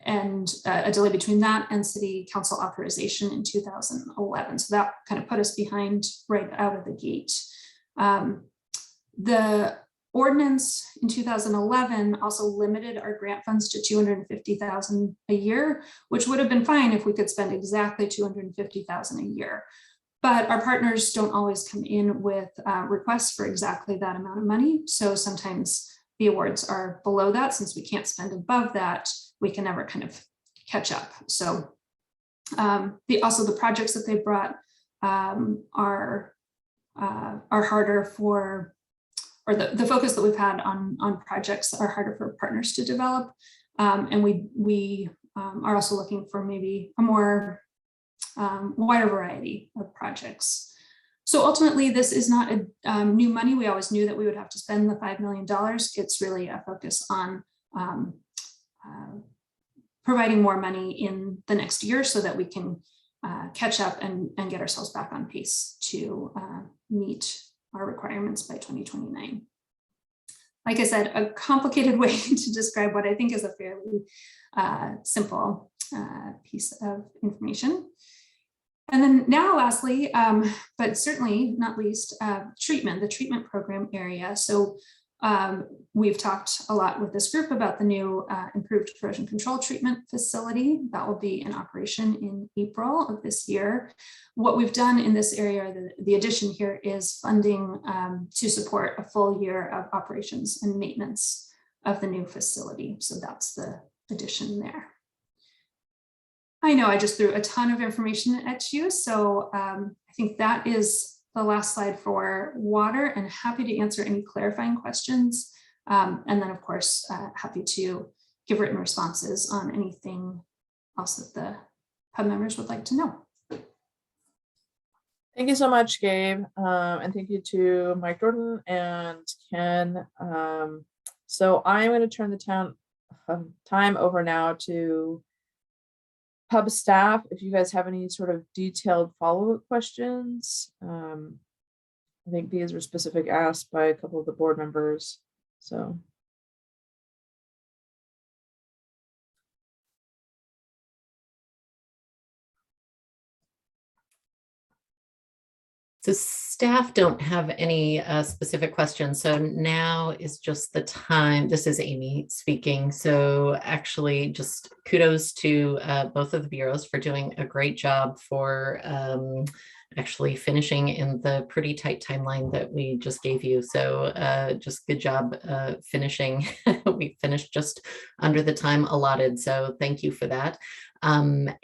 [SPEAKER 10] and a delay between that and city council authorization in 2011. So that kind of put us behind right out of the gate. The ordinance in 2011 also limited our grant funds to $250,000 a year, which would have been fine if we could spend exactly $250,000 a year. But our partners don't always come in with requests for exactly that amount of money. So sometimes the awards are below that. Since we can't spend above that, we can never kind of catch up. So also the projects that they brought are harder for, or the focus that we've had on projects are harder for partners to develop. And we are also looking for maybe a more wider variety of projects. So ultimately, this is not a new money. We always knew that we would have to spend the $5 million. It's really a focus on providing more money in the next year so that we can catch up and get ourselves back on pace to meet our requirements by 2029. Like I said, a complicated way to describe what I think is a fairly simple piece of information. And then now lastly, but certainly not least, the treatment program area. So we've talked a lot with this group about the new improved corrosion control treatment facility that will be in operation in April of this year. What we've done in this area, the addition here is funding to support a full year of operations and maintenance of the new facility. So that's the addition there. I know I just threw a ton of information at you, so I think that is the last slide for water, and happy to answer any clarifying questions. And then of course, happy to give written responses on anything else that the hub members would like to know.
[SPEAKER 1] Thank you so much, Gabe. And thank you to Mike Jordan and Ken. So I'm going to turn the time over now to Hub staff. If you guys have any sort of detailed follow-up questions, I think these were specific asked by a couple of the board members. So.
[SPEAKER 2] So staff don't have any specific questions. So now is just the time. This is Amy speaking. So actually just kudos to both of the bureaus for doing a great job for actually finishing in the pretty tight timeline that we just gave you. So just good job finishing. We finished just under the time allotted. So thank you for that. Kaliska,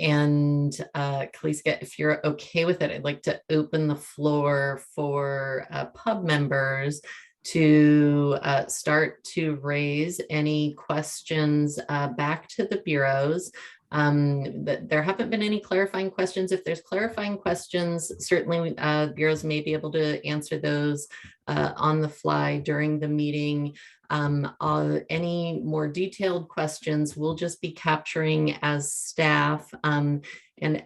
[SPEAKER 2] if you're okay with it, I'd like to open the floor for pub members to start to raise any questions back to the bureaus. There haven't been any clarifying questions. If there's clarifying questions, certainly bureaus may be able to answer those on the fly during the meeting. Any more detailed questions we'll just be capturing as staff. And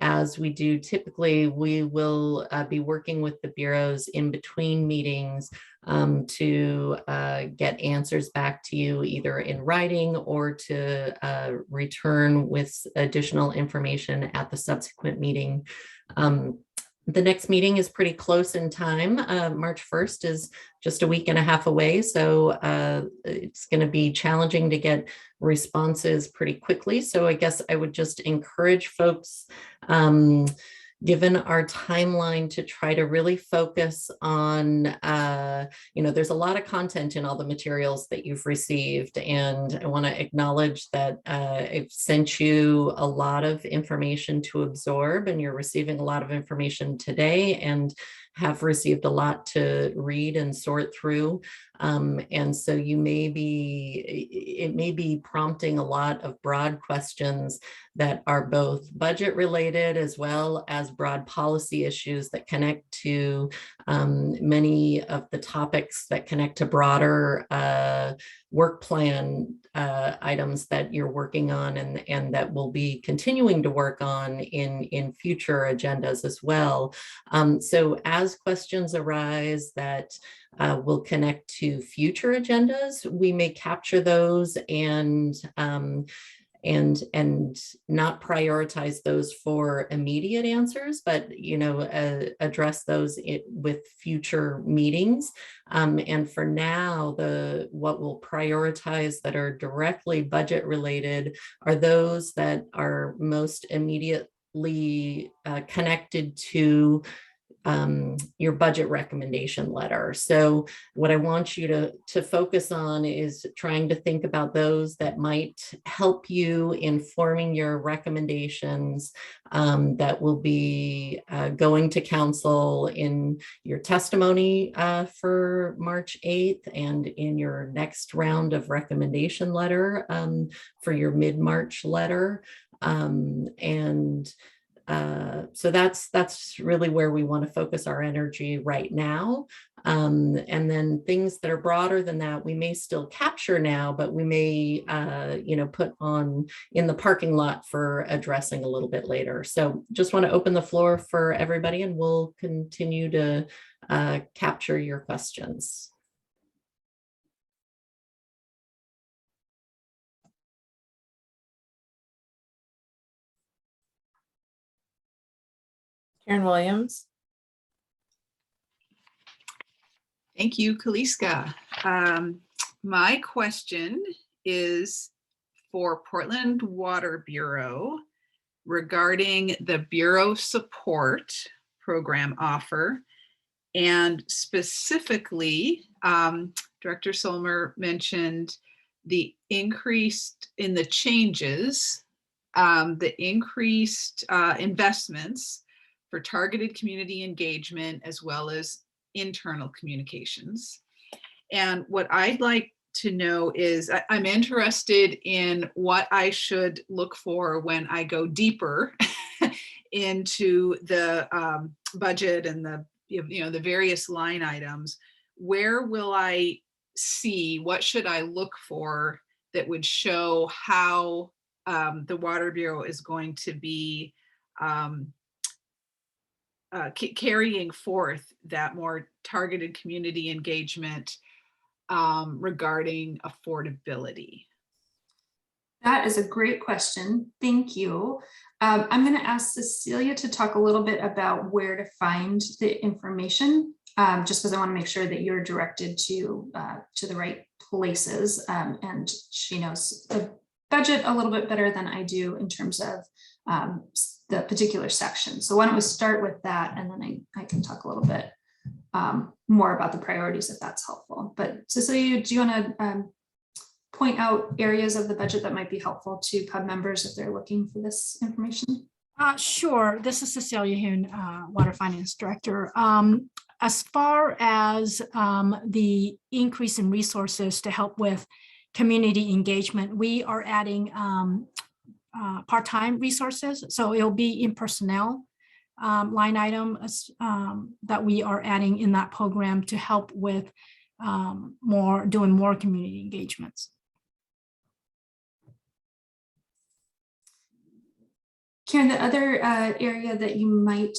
[SPEAKER 2] as we do typically, we will be working with the bureaus in between meetings to get answers back to you either in writing or to return with additional information at the subsequent meeting. The next meeting is pretty close in time. March 1st is just a week and a half away. So it's going to be challenging to get responses pretty quickly. So I guess I would just encourage folks, given our timeline, to try to really focus on, there's a lot of content in all the materials that you've received. And I want to acknowledge that I've sent you a lot of information to absorb, and you're receiving a lot of information today and have received a lot to read and sort through. And so it may be prompting a lot of broad questions that are both budget related as well as broad policy issues that connect to many of the topics that connect to broader work plan items that you're working on and that we'll be continuing to work on in future agendas as well. So as questions arise that will connect to future agendas, we may capture those and not prioritize those for immediate answers, but address those with future meetings. And for now, what we'll prioritize that are directly budget related are those that are most immediately connected to your budget recommendation letter. So what I want you to focus on is trying to think about those that might help you in forming your recommendations that will be going to council in your testimony for March 8th and in your next round of recommendation letter for your mid-March letter. So that's really where we want to focus our energy right now. And then things that are broader than that, we may still capture now, but we may, put on in the parking lot for addressing a little bit later. So just want to open the floor for everybody and we'll continue to capture your questions.
[SPEAKER 1] Karen Williams.
[SPEAKER 11] Thank you, Kaliska. My question is for Portland Water Bureau regarding the Bureau Support Program offer. And specifically, Director Solmer mentioned the increased in the changes, the increased investments for targeted community engagement as well as internal communications. And what I'd like to know is I'm interested in what I should look for when I go deeper into the budget and the various line items. Where will I see, what should I look for that would show how the Water Bureau is going to be carrying forth that more targeted community engagement regarding affordability?
[SPEAKER 10] That is a great question. Thank you. I'm going to ask Cecilia to talk a little bit about where to find the information, just because I want to make sure that you're directed to the right places. And she knows the budget a little bit better than I do in terms of the particular section. So why don't we start with that, and then I can talk a little bit more about the priorities if that's helpful. But Cecilia, do you want to point out areas of the budget that might be helpful to PUB members if they're looking for this information?
[SPEAKER 12] Sure. This is Cecilia Hoon, Water Finance Director. As far as the increase in resources to help with community engagement, we are adding part-time resources. So it'll be in personnel line item that we are adding in that program to help with doing more community engagements.
[SPEAKER 10] Karen, the other area that you might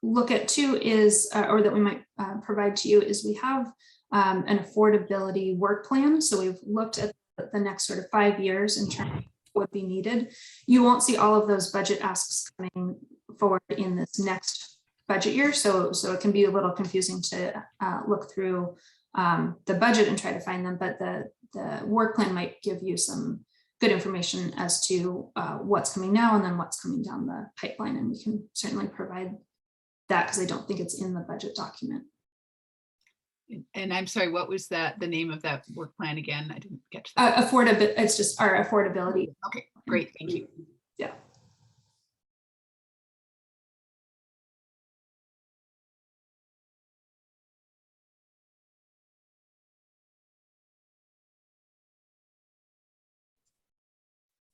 [SPEAKER 10] look at too is, or that we might provide to you, is we have an affordability work plan. So we've looked at the next sort of 5 years in terms of what would be needed. You won't see all of those budget asks coming forward in this next budget year. So it can be a little confusing to look through the budget and try to find them, but the work plan might give you some good information as to what's coming now and then what's coming down the pipeline. And we can certainly provide that because I don't think it's in the budget document.
[SPEAKER 11] And I'm sorry, what was the name of that work plan again? I didn't get to that.
[SPEAKER 10] It's just our affordability.
[SPEAKER 11] Okay, great, thank you.
[SPEAKER 10] Yeah.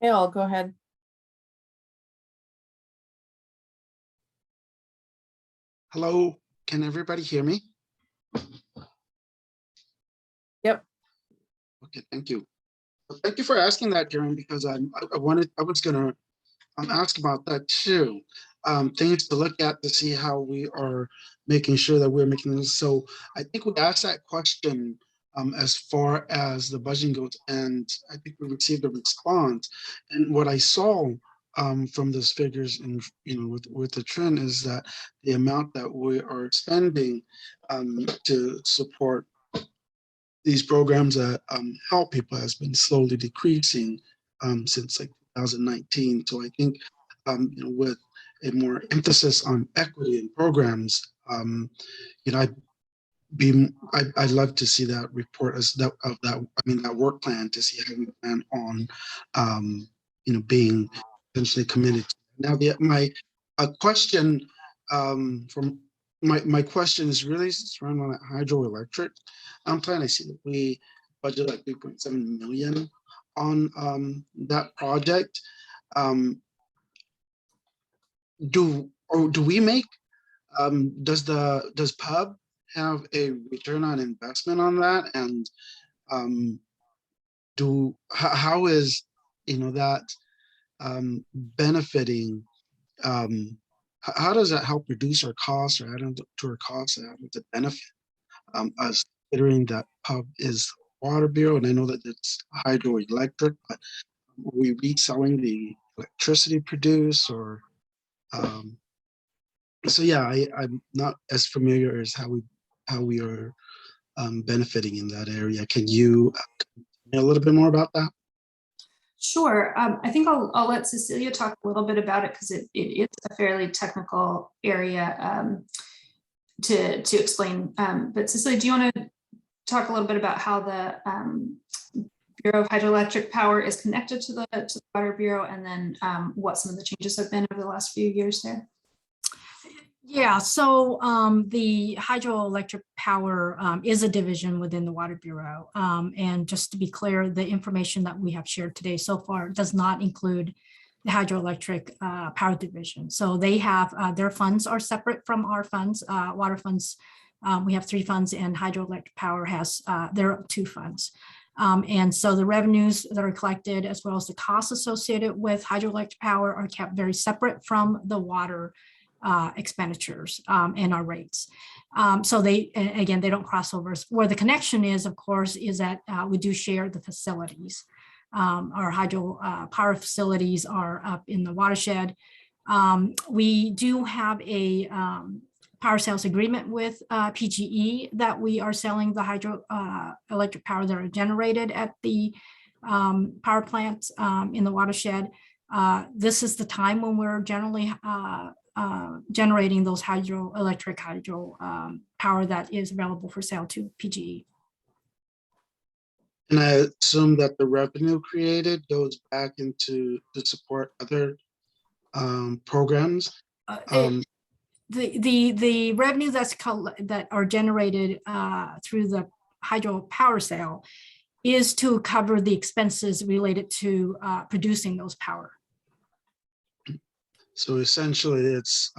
[SPEAKER 1] Hey, I'll go ahead.
[SPEAKER 13] Hello, can everybody hear me?
[SPEAKER 1] Yep.
[SPEAKER 13] Okay, thank you. Well, thank you for asking that, Karen, because I was gonna ask about that too. Things to look at to see how we are making sure that we're making this. So I think we asked that question as far as the budgeting goes, and I think we received a response. And what I saw from those figures, and with the trend, is that the amount that we are spending to support these programs that help people has been slowly decreasing since like 2019. So I think with a more emphasis on equity in programs, you know, I'd love to see that report that work plan to see how we plan on, you know, being essentially committed. Now, my question from my question is really surrounding on that hydroelectric plan. I see that we budget like 3.7 million on that project. Do we make does PUB have a return on investment on that? And how is, you know, that benefiting? How does that help reduce our costs or add on to our costs? How does it benefit us, considering that PUB is Water Bureau, and I know that it's hydroelectric, but are we reselling the electricity produced, or so yeah, I'm not as familiar as how we are benefiting in that area. Can you a little bit more about that?
[SPEAKER 10] Sure. I think I'll let Cecilia talk a little bit about it, because it is a fairly technical area to explain. But Cecilia, do you want to talk a little bit about how the Bureau of Hydroelectric Power is connected to the Water Bureau, and then what some of the changes have been over the last few years there?
[SPEAKER 12] Yeah, so the hydroelectric power is a division within the Water Bureau. And just to be clear, the information that we have shared today so far does not include the hydroelectric power division. So they have their funds are separate from our funds, water funds. We have 3 funds, and hydroelectric power has their 2 funds. And so the revenues that are collected, as well as the costs associated with hydroelectric power, are kept very separate from the water expenditures and our rates. So they, again, they don't cross over. Where the connection is, of course, is that we do share the facilities. Our hydro power facilities are up in the watershed. We do have a power sales agreement with PGE that we are selling the hydro electric power that are generated at the power plants in the watershed. This is the time when we're generally generating those hydro power that is available for sale to PGE.
[SPEAKER 13] And I assume that the revenue created goes back into to support other programs.
[SPEAKER 12] The revenue that are generated through the hydro power sale is to cover the expenses related to producing those power.
[SPEAKER 13] So essentially, it's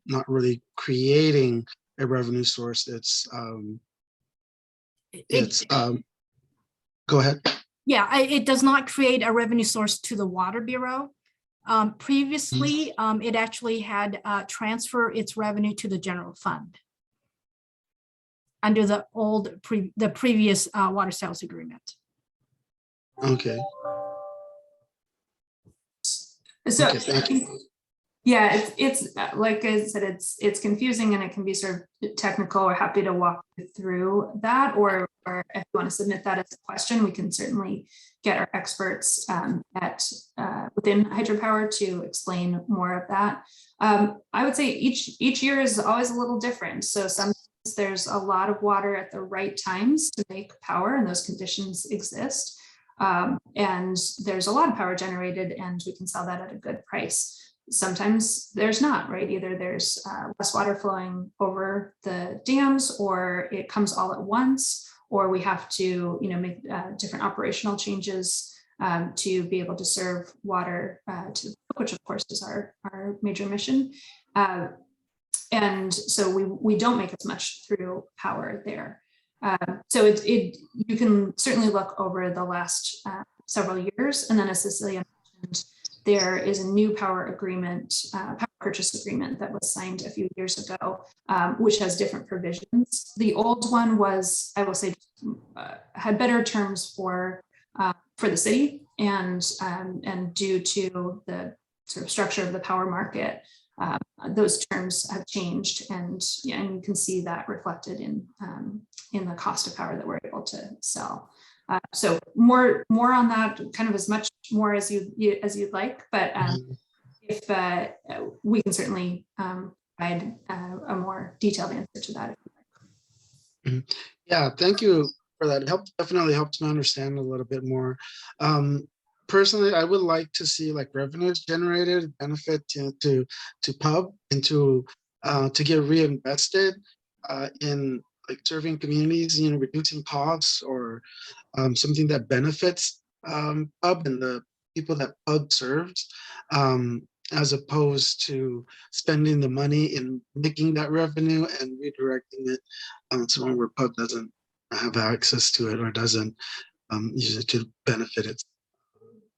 [SPEAKER 13] not really creating a revenue source. Go ahead.
[SPEAKER 12] Yeah, it does not create a revenue source to the Water Bureau. Previously, it actually had transfer its revenue to the general fund under the previous water sales agreement.
[SPEAKER 13] Okay.
[SPEAKER 10] So
[SPEAKER 13] okay, thank you.
[SPEAKER 10] Yeah, it's like I said, it's confusing, and it can be sort of technical. We're happy to walk you through that, or if you want to submit that as a question, we can certainly get our experts within hydropower to explain more of that. I would say each year is always a little different. So sometimes there's a lot of water at the right times to make power, and those conditions exist. And there's a lot of power generated, and we can sell that at a good price. Sometimes there's not, right? Either there's less water flowing over the dams, or it comes all at once, or we have to, make different operational changes to be able to serve water to, which of course is our major mission. And so we don't make as much through power there. So you can certainly look over the last several years, and then as Cecilia mentioned, there is a new power purchase agreement that was signed a few years ago, which has different provisions. The old one was, I will say, had better terms for the city, and due to the sort of structure of the power market, those terms have changed, and you can see that reflected in the cost of power that we're able to sell. So more on that, kind of as much more as you'd like, but if we can certainly provide a more detailed answer to that.
[SPEAKER 13] Yeah, thank you for that. It definitely helps me understand a little bit more. Personally, I would like to see like revenues generated, benefit to pub and to get reinvested in like serving communities, reducing costs or something that benefits pub and the people that pub serves, as opposed to spending the money in making that revenue and redirecting it somewhere where pub doesn't have access to it or doesn't use it to benefit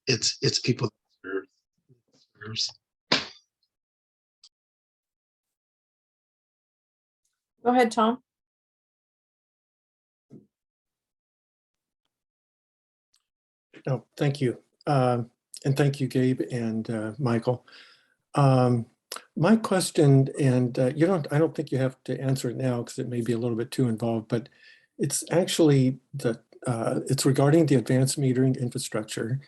[SPEAKER 13] its people. That serves.
[SPEAKER 1] Go ahead, Tom.
[SPEAKER 3] Oh, thank you. And thank you, Gabe and Michael. My question, and I don't think you have to answer it now because it may be a little bit too involved, but it's actually it's regarding the advanced metering infrastructure.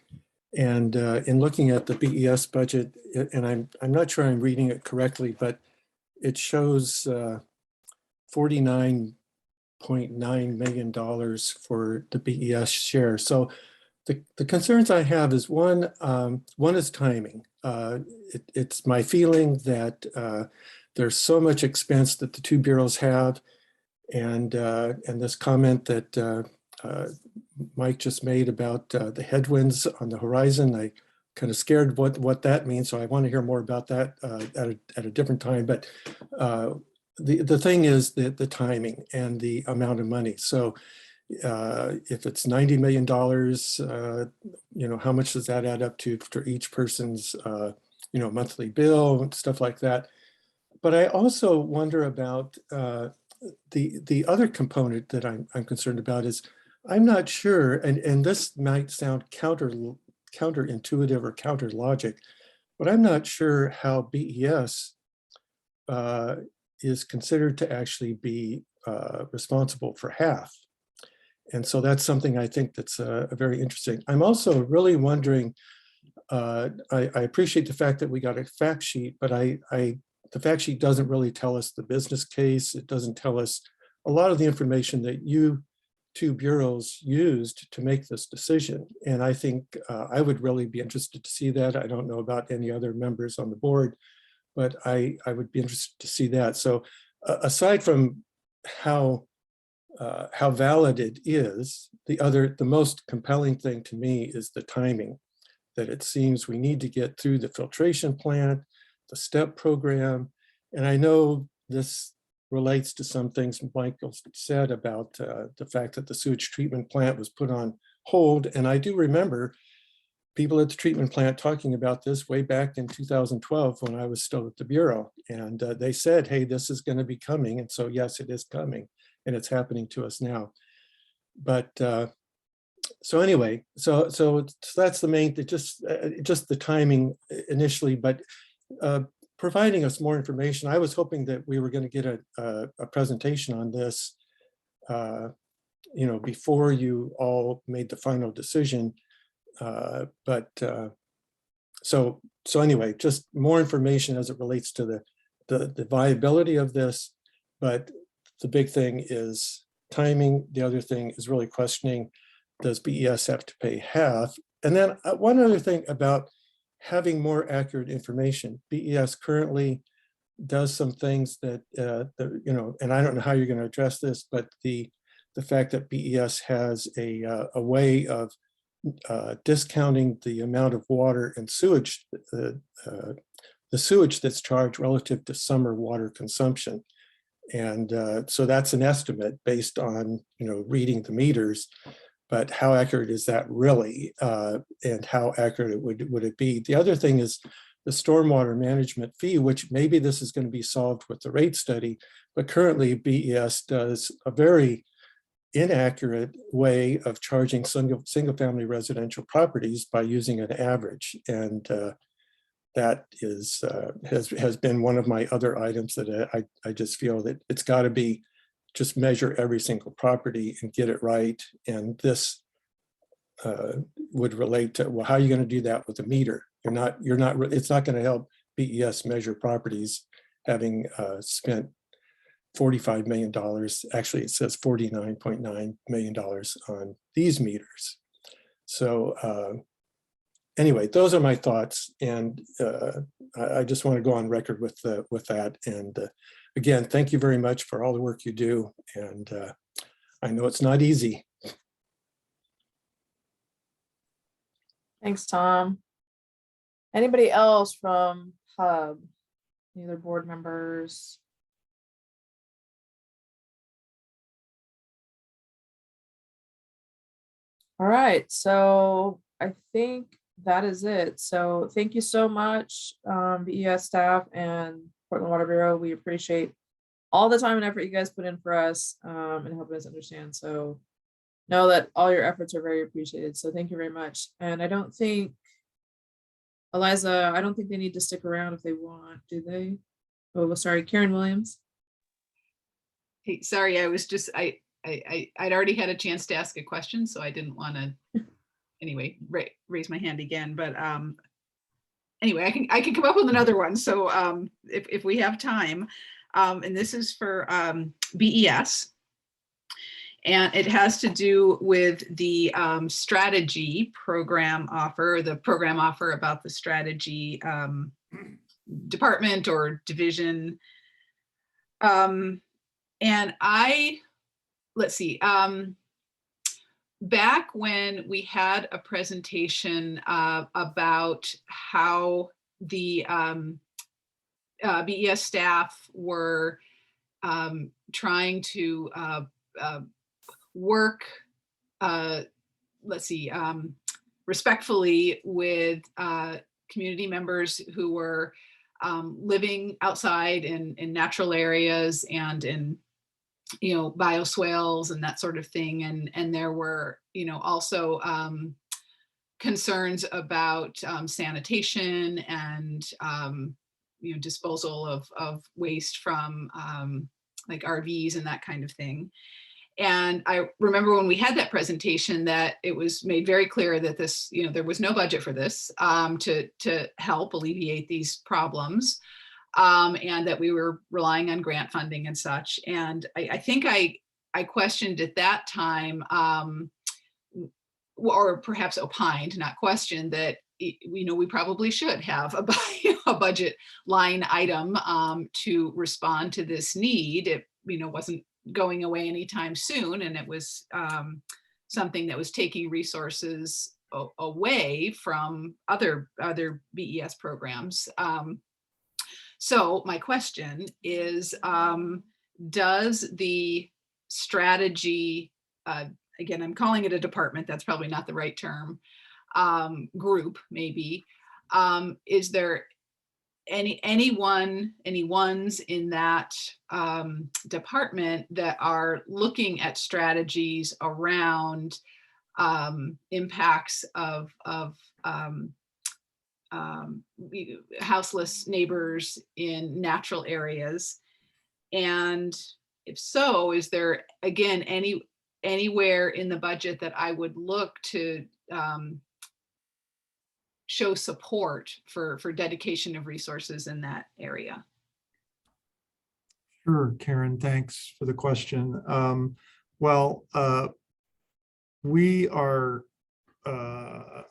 [SPEAKER 3] And in looking at the BES budget, and I'm not sure I'm reading it correctly, but it shows $49.9 million for the BES share. So the concerns I have is one is timing. It's my feeling that there's so much expense that the two bureaus have, and this comment that Mike just made about the headwinds on the horizon, I kind of scared what that means. So I want to hear more about that at a different time. But the thing is the timing and the amount of money. So if it's $90 million, how much does that add up to for each person's, monthly bill and stuff like that. But I also wonder about the other component that I'm concerned about is I'm not sure, and this might sound counterintuitive or counter logic, but I'm not sure how BES is considered to actually be responsible for half. And so that's something I think that's very interesting. I'm also really wondering, I appreciate the fact that we got a fact sheet, but the fact sheet doesn't really tell us the business case. It doesn't tell us a lot of the information that you two bureaus used to make this decision. And I think I would really be interested to see that. I don't know about any other members on the board, but I would be interested to see that. So aside from how valid it is, the most compelling thing to me is the timing, that it seems we need to get through the filtration plant, the STEP program. And I know this relates to some things Michael said about the fact that the sewage treatment plant was put on hold. And I do remember people at the treatment plant talking about this way back in 2012 when I was still at the Bureau. And they said, hey, this is going to be coming. And so, yes, it is coming. And it's happening to us now. But so anyway, so that's the main thing, just the timing initially, but providing us more information. I was hoping that we were going to get a presentation on this, before you all made the final decision. So anyway, just more information as it relates to the viability of this, but the big thing is timing. The other thing is really questioning, does BES have to pay half? And then one other thing about having more accurate information. BES currently does some things that, and I don't know how you're going to address this, but the fact that BES has a way of discounting the amount of water and sewage, the sewage that's charged relative to summer water consumption. And so that's an estimate based on, reading the meters, but how accurate is that really? And how accurate would it be? The other thing is the stormwater management fee, which maybe this is going to be solved with the rate study, but currently BES does a very inaccurate way of charging single family residential properties by using an average. And that is has been one of my other items that I just feel that it's got to be just measure every single property and get it right. And this would relate to, well, how are you going to do that with a meter? it's not going to help BES measure properties having spent $45 million. Actually, it says $49.9 million on these meters. So anyway, those are my thoughts. And I just want to go on record with that. And again, thank you very much for all the work you do. And I know it's not easy.
[SPEAKER 1] Thanks, Tom. Anybody else from Hub? Any other board members? All right, so I think that is it. So thank you so much, BES staff and Portland Water Bureau. We appreciate all the time and effort you guys put in for us and helping us understand. So know that all your efforts are very appreciated. So thank you very much. And I don't think, Eliza, I don't think they need to stick around if they want, do they? Oh, sorry, Karen Williams.
[SPEAKER 11] Hey, sorry, I was just, I'd already had a chance to ask a question, so I didn't want to, anyway, raise my hand again, but anyway, I can come up with another one. So if we have time, and this is for BES, and it has to do with the strategy program offer, the program offer about the strategy department or division. And let's see, back when we had a presentation about how the BES staff were trying to work, let's see, respectfully with community members who were living outside in natural areas and in, you know, bioswales and that sort of thing. And there were, you know, also concerns about sanitation and, you know, disposal of waste from like RVs and that kind of thing. And I remember when we had that presentation that it was made very clear that this, you know, there was no budget for this to help alleviate these problems, and that we were relying on grant funding and such. And I think I questioned at that time, or perhaps opined, not questioned, that you know, we probably should have a budget line item to respond to this need. It, you know, wasn't going away anytime soon, and it was something that was taking resources away from other BES programs. So my question is, does the strategy, again, I'm calling it a department, that's probably not the right term, group maybe, is there any ones in that department that are looking at strategies around impacts of houseless neighbors in natural areas? And if so, is there, again, anywhere in the budget that I would look to show support for dedication of resources in that area?
[SPEAKER 9] Sure, Karen, thanks for the question. We are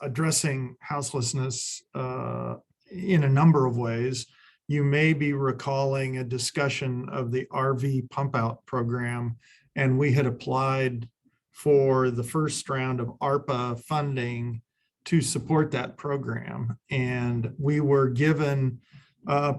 [SPEAKER 9] addressing houselessness in a number of ways. You may be recalling a discussion of the RV pump out program, and we had applied for the first round of ARPA funding to support that program. And we were given, I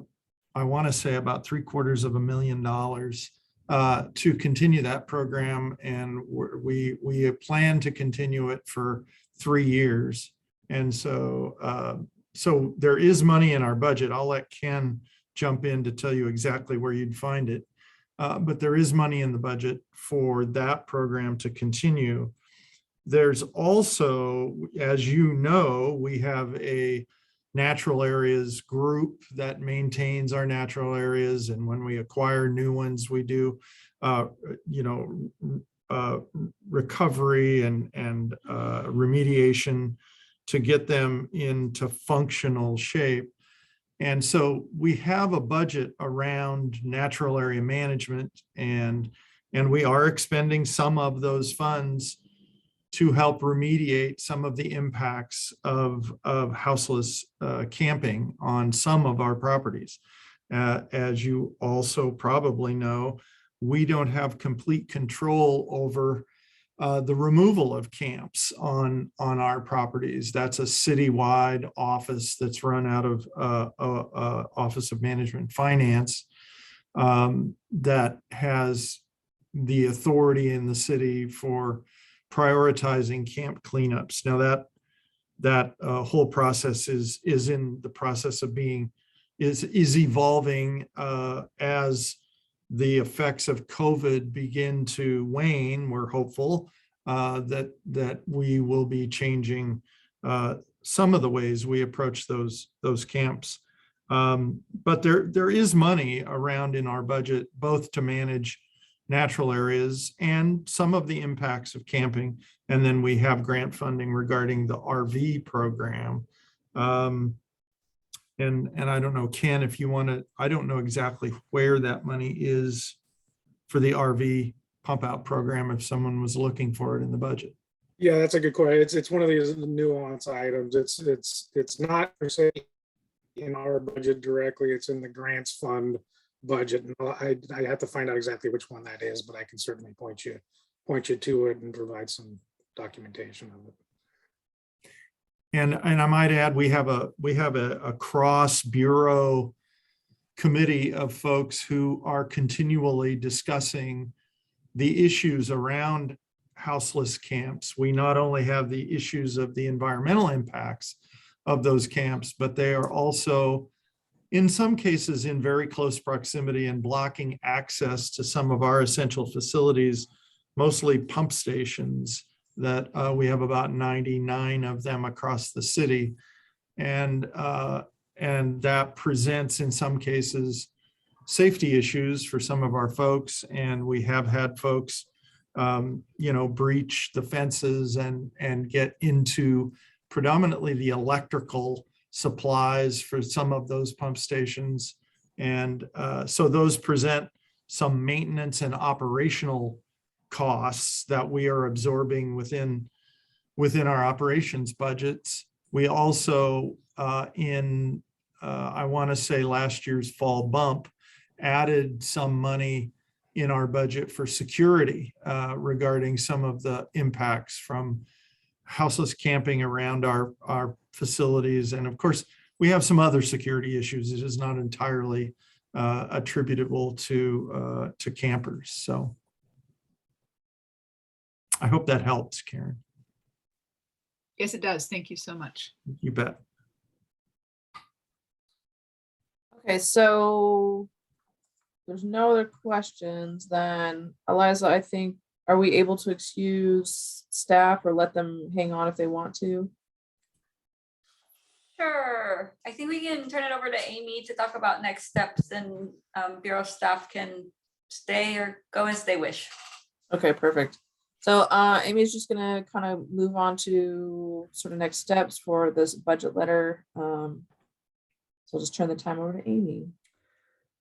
[SPEAKER 9] want to say about $750,000 to continue that program. And we plan to continue it for 3 years. And so, so there is money in our budget. I'll let Ken jump in to tell you exactly where you'd find it. But there is money in the budget for that program to continue. There's also, as you know, we have a natural areas group that maintains our natural areas. And when we acquire new ones, we do, recovery and remediation to get them into functional shape. And so we have a budget around natural area management, and we are expending some of those funds to help remediate some of the impacts of houseless camping on some of our properties. As you also probably know, we don't have complete control over the removal of camps on our properties. That's a citywide office that's run out of Office of Management and Finance that has the authority in the city for prioritizing camp cleanups. Now that whole process is in the process of is evolving as the effects of COVID begin to wane. We're hopeful that we will be changing some of the ways we approach those camps. But there is money around in our budget, both to manage natural areas and some of the impacts of camping. And then we have grant funding regarding the RV program. And I don't know, Ken, if you want to, I don't know exactly where that money is for the RV pump out program, if someone was looking for it in the budget.
[SPEAKER 8] Yeah, that's a good question. It's one of these nuance items. It's not per se in our budget directly. It's in the grants fund budget. And I have to find out exactly which one that is, but I can certainly point you to it and provide some documentation of it.
[SPEAKER 9] And I might add, we have a cross bureau committee of folks who are continually discussing the issues around houseless camps. We not only have the issues of the environmental impacts of those camps, but they are also, in some cases, in very close proximity and blocking access to some of our essential facilities, mostly pump stations that we have about 99 of them across the city. And that presents, in some cases, safety issues for some of our folks. And we have had folks, breach the fences and get into predominantly the electrical supplies for some of those pump stations. And so those present some maintenance and operational costs that we are absorbing within our operations budgets. We also, I want to say last year's fall bump, added some money in our budget for security regarding some of the impacts from houseless camping around our facilities. And of course, we have some other security issues. It is not entirely attributable to campers. So I hope that helps, Karen.
[SPEAKER 11] Yes, it does. Thank you so much.
[SPEAKER 9] You bet.
[SPEAKER 1] Okay, so there's no other questions. Then Eliza, I think, are we able to excuse staff or let them hang on if they want to?
[SPEAKER 6] Sure. I think we can turn it over to Amy to talk about next steps, and Bureau staff can stay or go as they wish.
[SPEAKER 1] Okay, perfect. So Amy's just gonna kind of move on to sort of next steps for this budget letter. So I'll just turn the time over to Amy.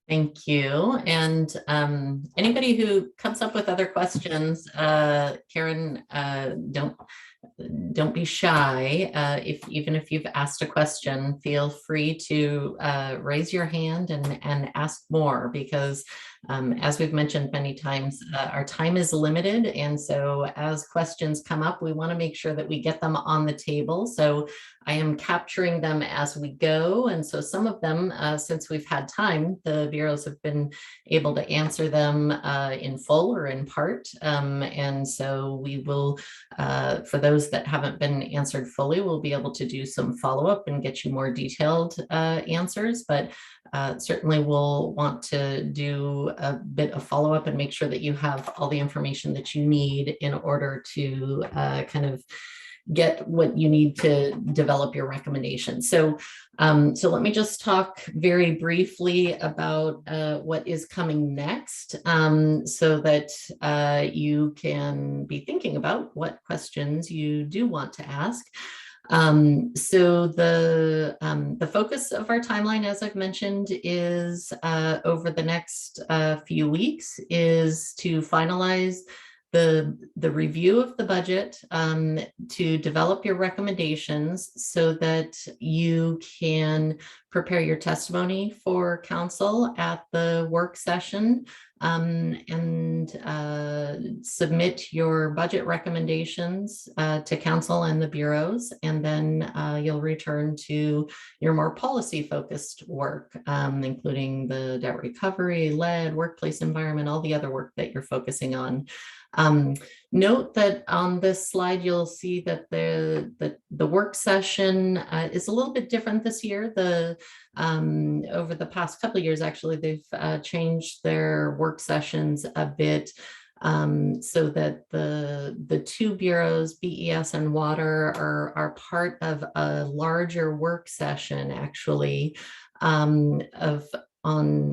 [SPEAKER 2] Thank you. And anybody who comes up with other questions, Karen, don't be shy. Even if you've asked a question, feel free to raise your hand and ask more, because as we've mentioned many times, our time is limited. And so as questions come up, we want to make sure that we get them on the table. So I am capturing them as we go. And so some of them, since we've had time, the bureaus have been able to answer them in full or in part. And so we will, for those that haven't been answered fully, we'll be able to do some follow-up and get you more detailed answers. But certainly we'll want to do a bit of follow-up and make sure that you have all the information that you need in order to kind of get what you need to develop your recommendation. So let me just talk very briefly about what is coming next, so that you can be thinking about what questions you do want to ask. So the focus of our timeline, as I've mentioned, is over the next few weeks is to finalize the review of the budget, to develop your recommendations so that you can prepare your testimony for council at the work session, and submit your budget recommendations to council and the bureaus, and then you'll return to your more policy focused work, including the debt recovery, lead, workplace environment, all the other work that you're focusing on. Note that on this slide, you'll see that the work session is a little bit different this year. Over the past couple of years, actually, they've changed their work sessions a bit, so that the two bureaus, BES and Water, are part of a larger work session, actually,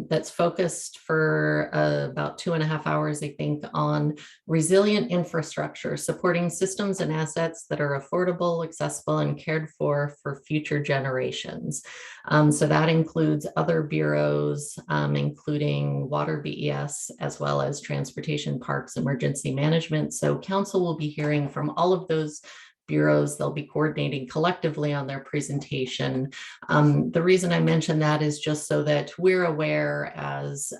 [SPEAKER 2] that's focused for about 2.5 hours, I think, on resilient infrastructure, supporting systems and assets that are affordable, accessible, and cared for future generations. So that includes other bureaus, including Water, BES, as well as Transportation, Parks, Emergency Management. So council will be hearing from all of those bureaus. They'll be coordinating collectively on their presentation. The reason I mention that is just so that we're aware, as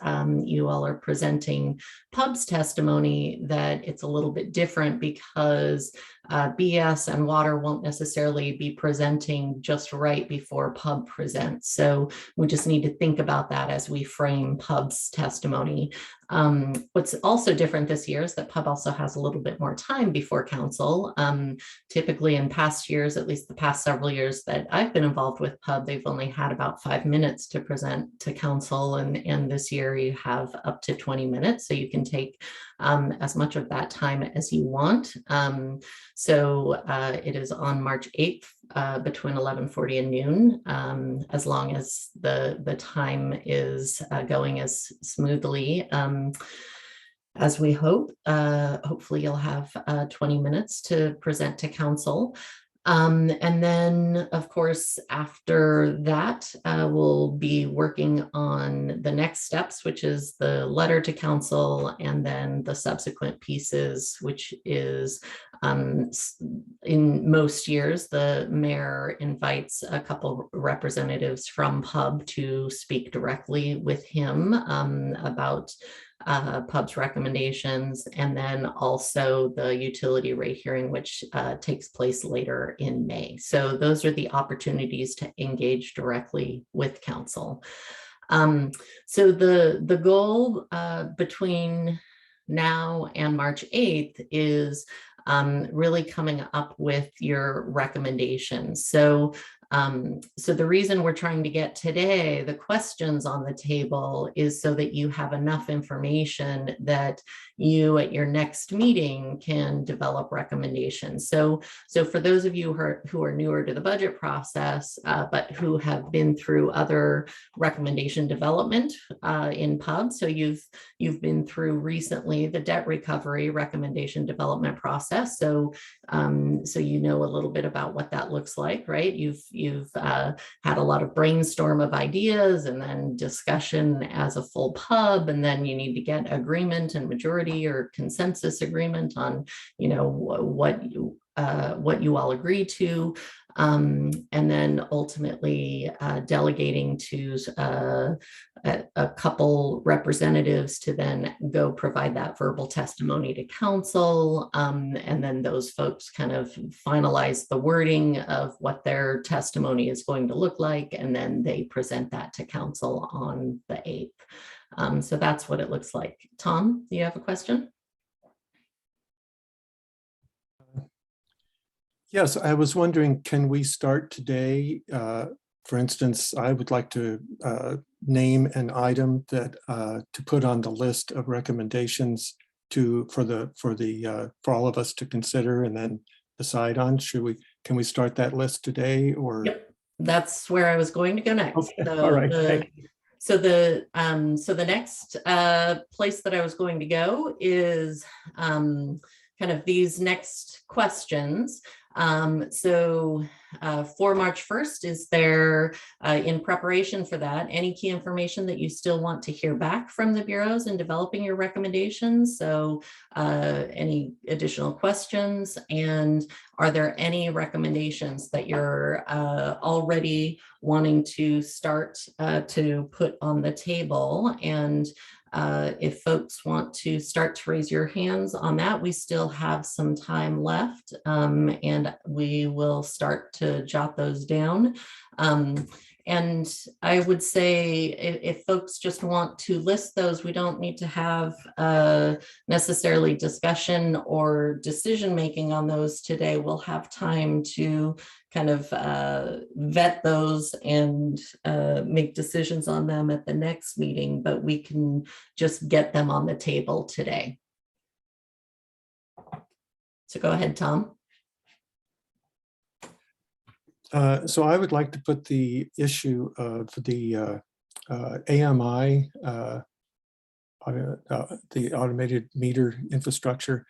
[SPEAKER 2] you all are presenting PUB's testimony, that it's a little bit different because BS and Water won't necessarily be presenting just right before PUB presents. So we just need to think about that as we frame PUB's testimony. What's also different this year is that PUB also has a little bit more time before council. Typically in past years, at least the past several years that I've been involved with PUB, they've only had about 5 minutes to present to council, and this year you have up to 20 minutes, so you can take as much of that time as you want. So it is on March 8th between 11:40 and noon, as long as the time is going as smoothly as we hope. Hopefully you'll have 20 minutes to present to council. And then, of course, after that, we'll be working on the next steps, which is the letter to council, and then the subsequent pieces, which is in most years, the mayor invites a couple representatives from PUB to speak directly with him about PUB's recommendations, and then also the utility rate hearing, which takes place later in May. So those are the opportunities to engage directly with council. So the goal between now and March 8th is really coming up with your recommendations. So the reason we're trying to get today the questions on the table is so that you have enough information that you at your next meeting can develop recommendations. So for those of you who are newer to the budget process, but who have been through other recommendation development in PUB, so you've been through recently the debt recovery recommendation development process. So you know a little bit about what that looks like, right? You've had a lot of brainstorm of ideas and then discussion as a full PUB, and then you need to get agreement and majority or consensus agreement on, you know, what you all agree to, and then ultimately delegating to a couple representatives to then go provide that verbal testimony to council, and then those folks kind of finalize the wording of what their testimony is going to look like, and then they present that to council on the 8th. So that's what it looks like. Tom, do you have a question?
[SPEAKER 3] Yes, I was wondering, can we start today? For instance, I would like to name an item that to put on the list of recommendations for all of us to consider and then decide on. Can we start that list today, or?
[SPEAKER 2] Yep, that's where I was going to go next.
[SPEAKER 3] Okay.
[SPEAKER 2] So
[SPEAKER 3] all right.
[SPEAKER 2] So the next place that I was going to go is kind of these next questions. So for March 1st, is there, in preparation for that, any key information that you still want to hear back from the bureaus in developing your recommendations? So any additional questions? And are there any recommendations that you're already wanting to start to put on the table? And if folks want to start to raise your hands on that, we still have some time left, and we will start to jot those down. And I would say if folks just want to list those, we don't need to have necessarily discussion or decision-making on those today. We'll have time to kind of vet those and make decisions on them at the next meeting, but we can just get them on the table today. So go ahead, Tom.
[SPEAKER 3] So I would like to put the issue of the AMI, the automated meter infrastructure.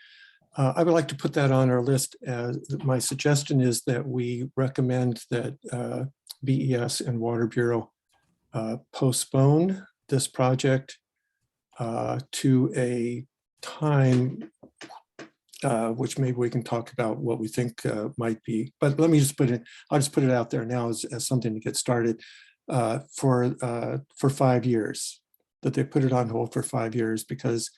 [SPEAKER 3] I would like to put that on our list. As my suggestion is that we recommend that BES and Water Bureau postpone this project to a time which maybe we can talk about what we think might be. But let me just put it, I'll just put it out there now as something to get started for 5 years, that they put it on hold for 5 years, because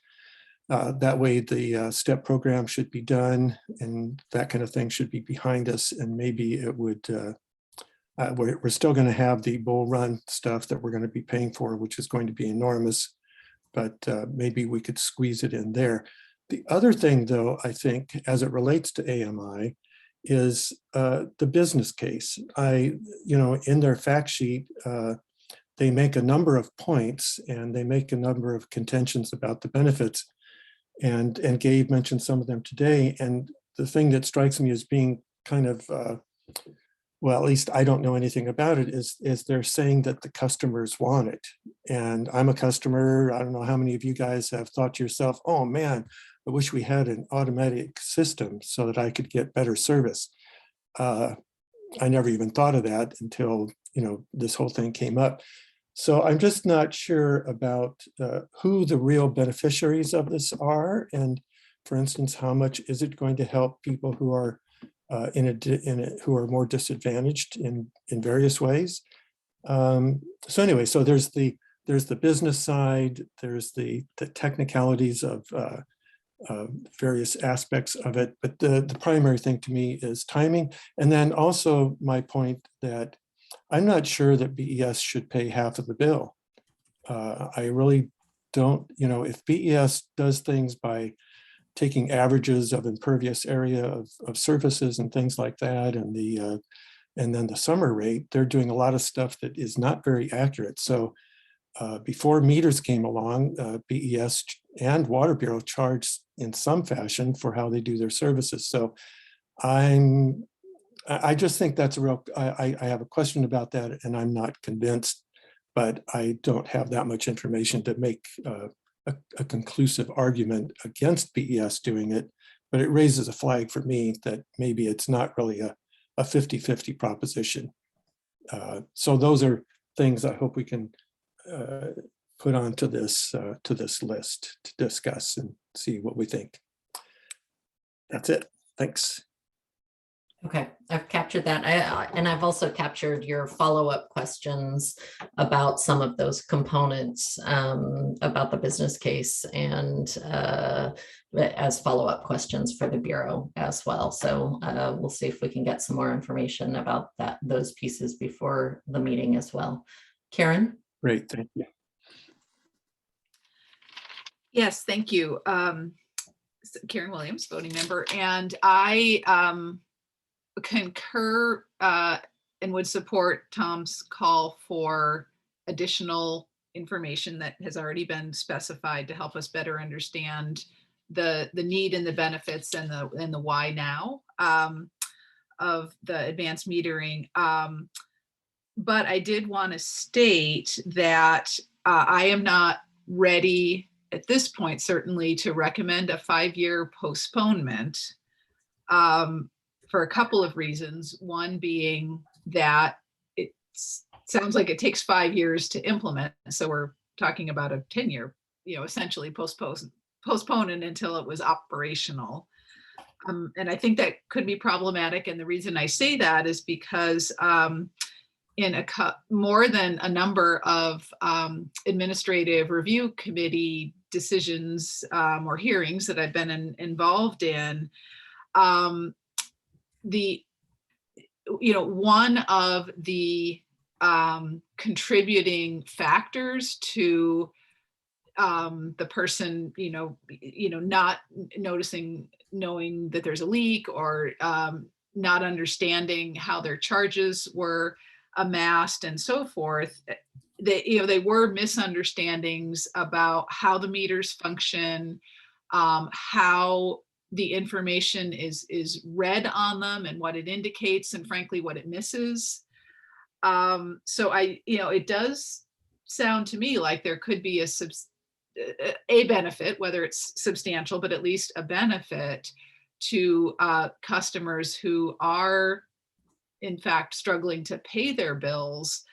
[SPEAKER 3] that way the STEP program should be done and that kind of thing should be behind us. And maybe it would, we're still going to have the Bull Run stuff that we're going to be paying for, which is going to be enormous, but maybe we could squeeze it in there. The other thing, though, I think, as it relates to AMI, is the business case. In their fact sheet, they make a number of points and they make a number of contentions about the benefits. And Gabe mentioned some of them today. And the thing that strikes me as being kind of, well, at least I don't know anything about it, is they're saying that the customers want it. And I'm a customer. I don't know how many of you guys have thought to yourself, oh man, I wish we had an automatic system so that I could get better service. I never even thought of that until, this whole thing came up. So I'm just not sure about who the real beneficiaries of this are. And for instance, how much is it going to help people who are who are more disadvantaged in various ways? So anyway, so there's the business side, there's the technicalities of various aspects of it, but the primary thing to me is timing. And then also my point that I'm not sure that BES should pay half of the bill. I really don't, if BES does things by taking averages of impervious area of surfaces and things like that, and then the summer rate, they're doing a lot of stuff that is not very accurate. So before meters came along, BES and Water Bureau charged in some fashion for how they do their services. So I just think that's a real, I have a question about that, and I'm not convinced, but I don't have that much information to make a conclusive argument against BES doing it. But it raises a flag for me that maybe it's not really a 50-50 proposition. So those are things I hope we can put onto this list to discuss and see what we think. That's it. Thanks.
[SPEAKER 2] Okay, I've captured that. And I've also captured your follow-up questions about some of those components about the business case, and as follow-up questions for the Bureau as well. So we'll see if we can get some more information about those pieces before the meeting as well. Karen?
[SPEAKER 3] Great, thank you.
[SPEAKER 11] Yes, thank you. Karen Williams, voting member, and I concur and would support Tom's call for additional information that has already been specified to help us better understand the need and the benefits and the why now of the advanced metering. But I did want to state that I am not ready at this point, certainly, to recommend a 5-year postponement for a couple of reasons. One being that it sounds like it takes 5 years to implement. So we're talking about a 10-year, essentially postponing until it was operational. And I think that could be problematic. And the reason I say that is because in more than a number of administrative review committee decisions or hearings that I've been involved in, one of the contributing factors to the person, not knowing that there's a leak, or not understanding how their charges were amassed and so forth. They were misunderstandings about how the meters function, how the information is read on them and what it indicates, and frankly, what it misses. So it does sound to me like there could be a benefit, whether it's substantial, but at least a benefit to customers who are in fact struggling to pay their bills,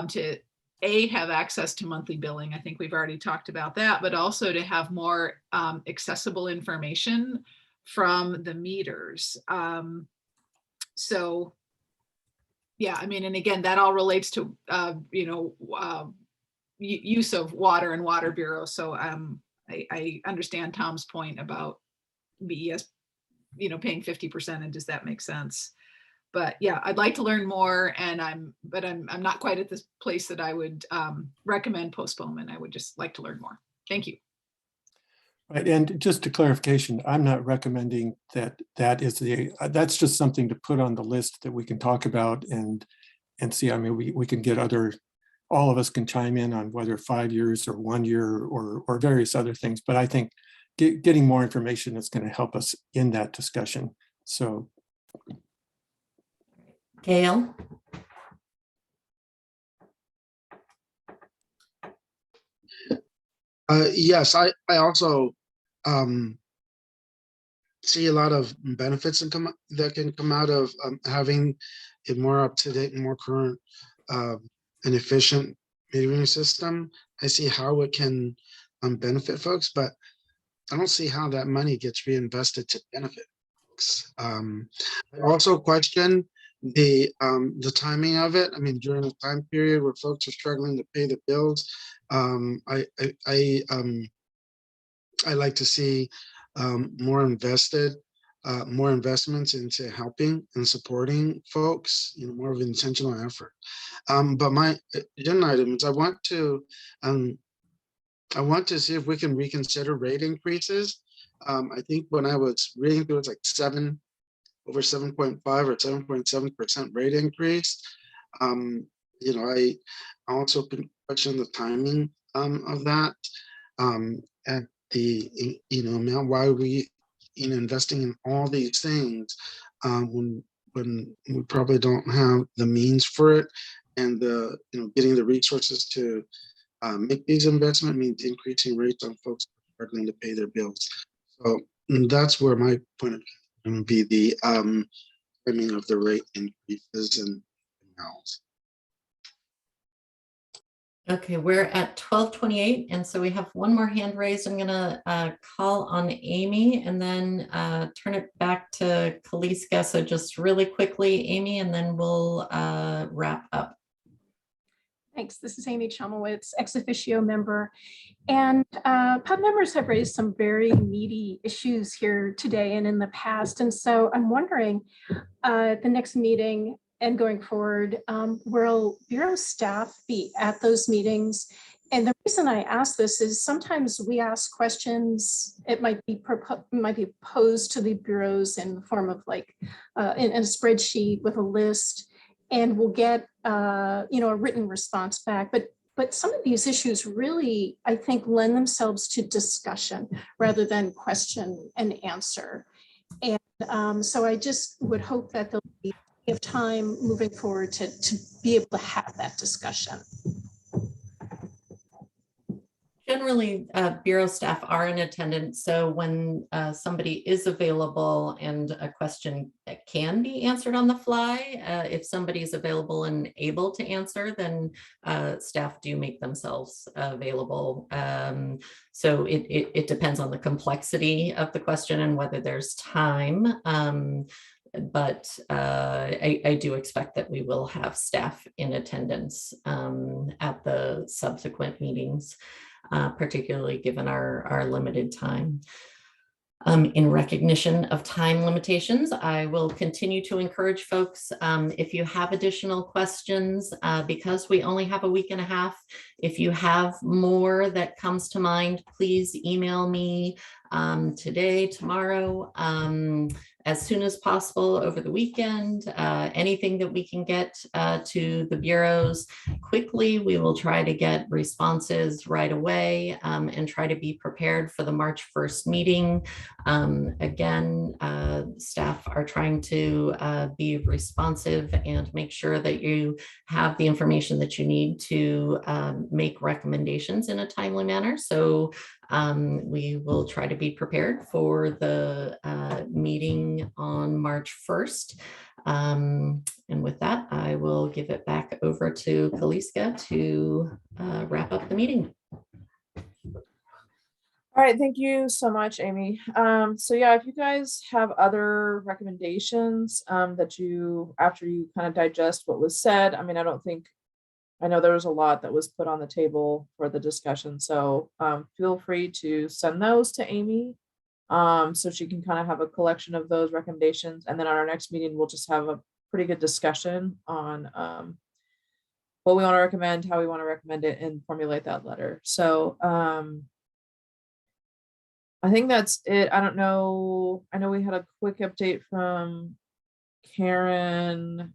[SPEAKER 11] to have access to monthly billing. I think we've already talked about that, but also to have more accessible information from the meters. So yeah, I mean, and again, that all relates to use of water and water bureau. So I understand Tom's point about BES, paying 50%, and does that make sense? But yeah, I'd like to learn more, and I'm not quite at this place that I would recommend postponement. I would just like to learn more. Thank you.
[SPEAKER 3] Right, and just a clarification, I'm not recommending that's just something to put on the list that we can talk about and see. I mean, we can get all of us can chime in on whether 5 years or 1 year or various other things, but I think getting more information is going to help us in that discussion. So.
[SPEAKER 2] Gail?
[SPEAKER 13] Yes, I also see a lot of benefits that can come out of having a more up-to-date and more current and efficient metering system. I see how it can benefit folks, but I don't see how that money gets reinvested to benefit folks. I also question the timing of it. I mean, during a time period where folks are struggling to pay the bills, I like to see more investments into helping and supporting folks, more of an intentional effort. But my agenda items, I want to see if we can reconsider rate increases. I think when I was reading through, it's like over 7.5 or 7.7% rate increase. I also question the timing of that, and the amount. Why are we investing in all these things when we probably don't have the means for it, and getting the resources to make these investments means increasing rates on folks struggling to pay their bills. So that's where my point of view would be, the timing of the rate increases and amounts.
[SPEAKER 2] Okay, we're at 12:28, and so we have one more hand raised. I'm gonna call on Amy and then turn it back to Kaliska. So just really quickly, Amy, and then we'll wrap up.
[SPEAKER 14] Thanks. This is Amy Chomowitz, ex officio member. And PUB members have raised some very meaty issues here today and in the past. And so I'm wondering, at the next meeting and going forward, will Bureau staff be at those meetings? And the reason I ask this is sometimes we ask questions, it might be posed to the bureaus in the form of like in a spreadsheet with a list, and we'll get a written response back. But some of these issues really, I think, lend themselves to discussion rather than question and answer. And so I just would hope that there'll be of time moving forward to be able to have that discussion.
[SPEAKER 2] Generally, Bureau staff are in attendance, so when somebody is available and a question that can be answered on the fly, if somebody is available and able to answer, then staff do make themselves available. So it depends on the complexity of the question and whether there's time. But I do expect that we will have staff in attendance at the subsequent meetings, particularly given our limited time. In recognition of time limitations, I will continue to encourage folks, if you have additional questions, because we only have a week and a half, if you have more that comes to mind, please email me today, tomorrow, as soon as possible over the weekend. Anything that we can get to the bureaus quickly, we will try to get responses right away and try to be prepared for the March 1st meeting. Again, staff are trying to be responsive and make sure that you have the information that you need to make recommendations in a timely manner. So we will try to be prepared for the meeting on March 1st. And with that, I will give it back over to Kaliska to wrap up the meeting.
[SPEAKER 1] All right, thank you so much, Amy. So yeah, if you guys have other recommendations that you, after you kind of digest what was said, I mean, I know there was a lot that was put on the table for the discussion, so feel free to send those to Amy so she can kind of have a collection of those recommendations. And then on our next meeting, we'll just have a pretty good discussion on what we want to recommend, how we want to recommend it, and formulate that letter. So I think that's it. I don't know. I know we had a quick update from Karen.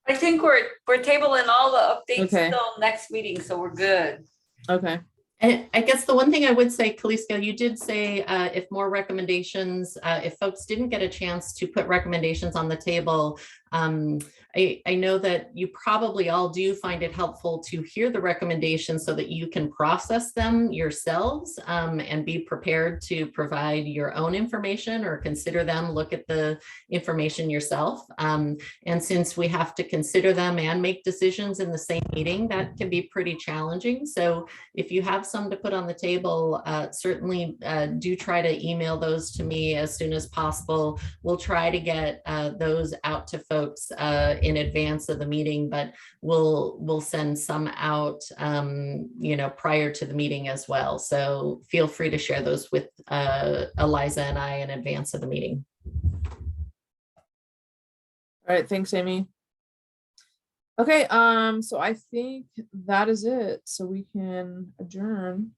[SPEAKER 6] I think we're tabling all the updates
[SPEAKER 1] Okay.
[SPEAKER 6] till next meeting, so we're good.
[SPEAKER 1] Okay.
[SPEAKER 2] And I guess the one thing I would say, Kaliska, you did say if more recommendations, if folks didn't get a chance to put recommendations on the table, I know that you probably all do find it helpful to hear the recommendations so that you can process them yourselves and be prepared to provide your own information or consider them, look at the information yourself. And since we have to consider them and make decisions in the same meeting, that can be pretty challenging. So if you have some to put on the table, certainly do try to email those to me as soon as possible. We'll try to get those out to folks in advance of the meeting, but we'll send some out, prior to the meeting as well. So feel free to share those with Eliza and I in advance of the meeting.
[SPEAKER 1] All right, thanks, Amy. Okay, so I think that is it. So we can adjourn.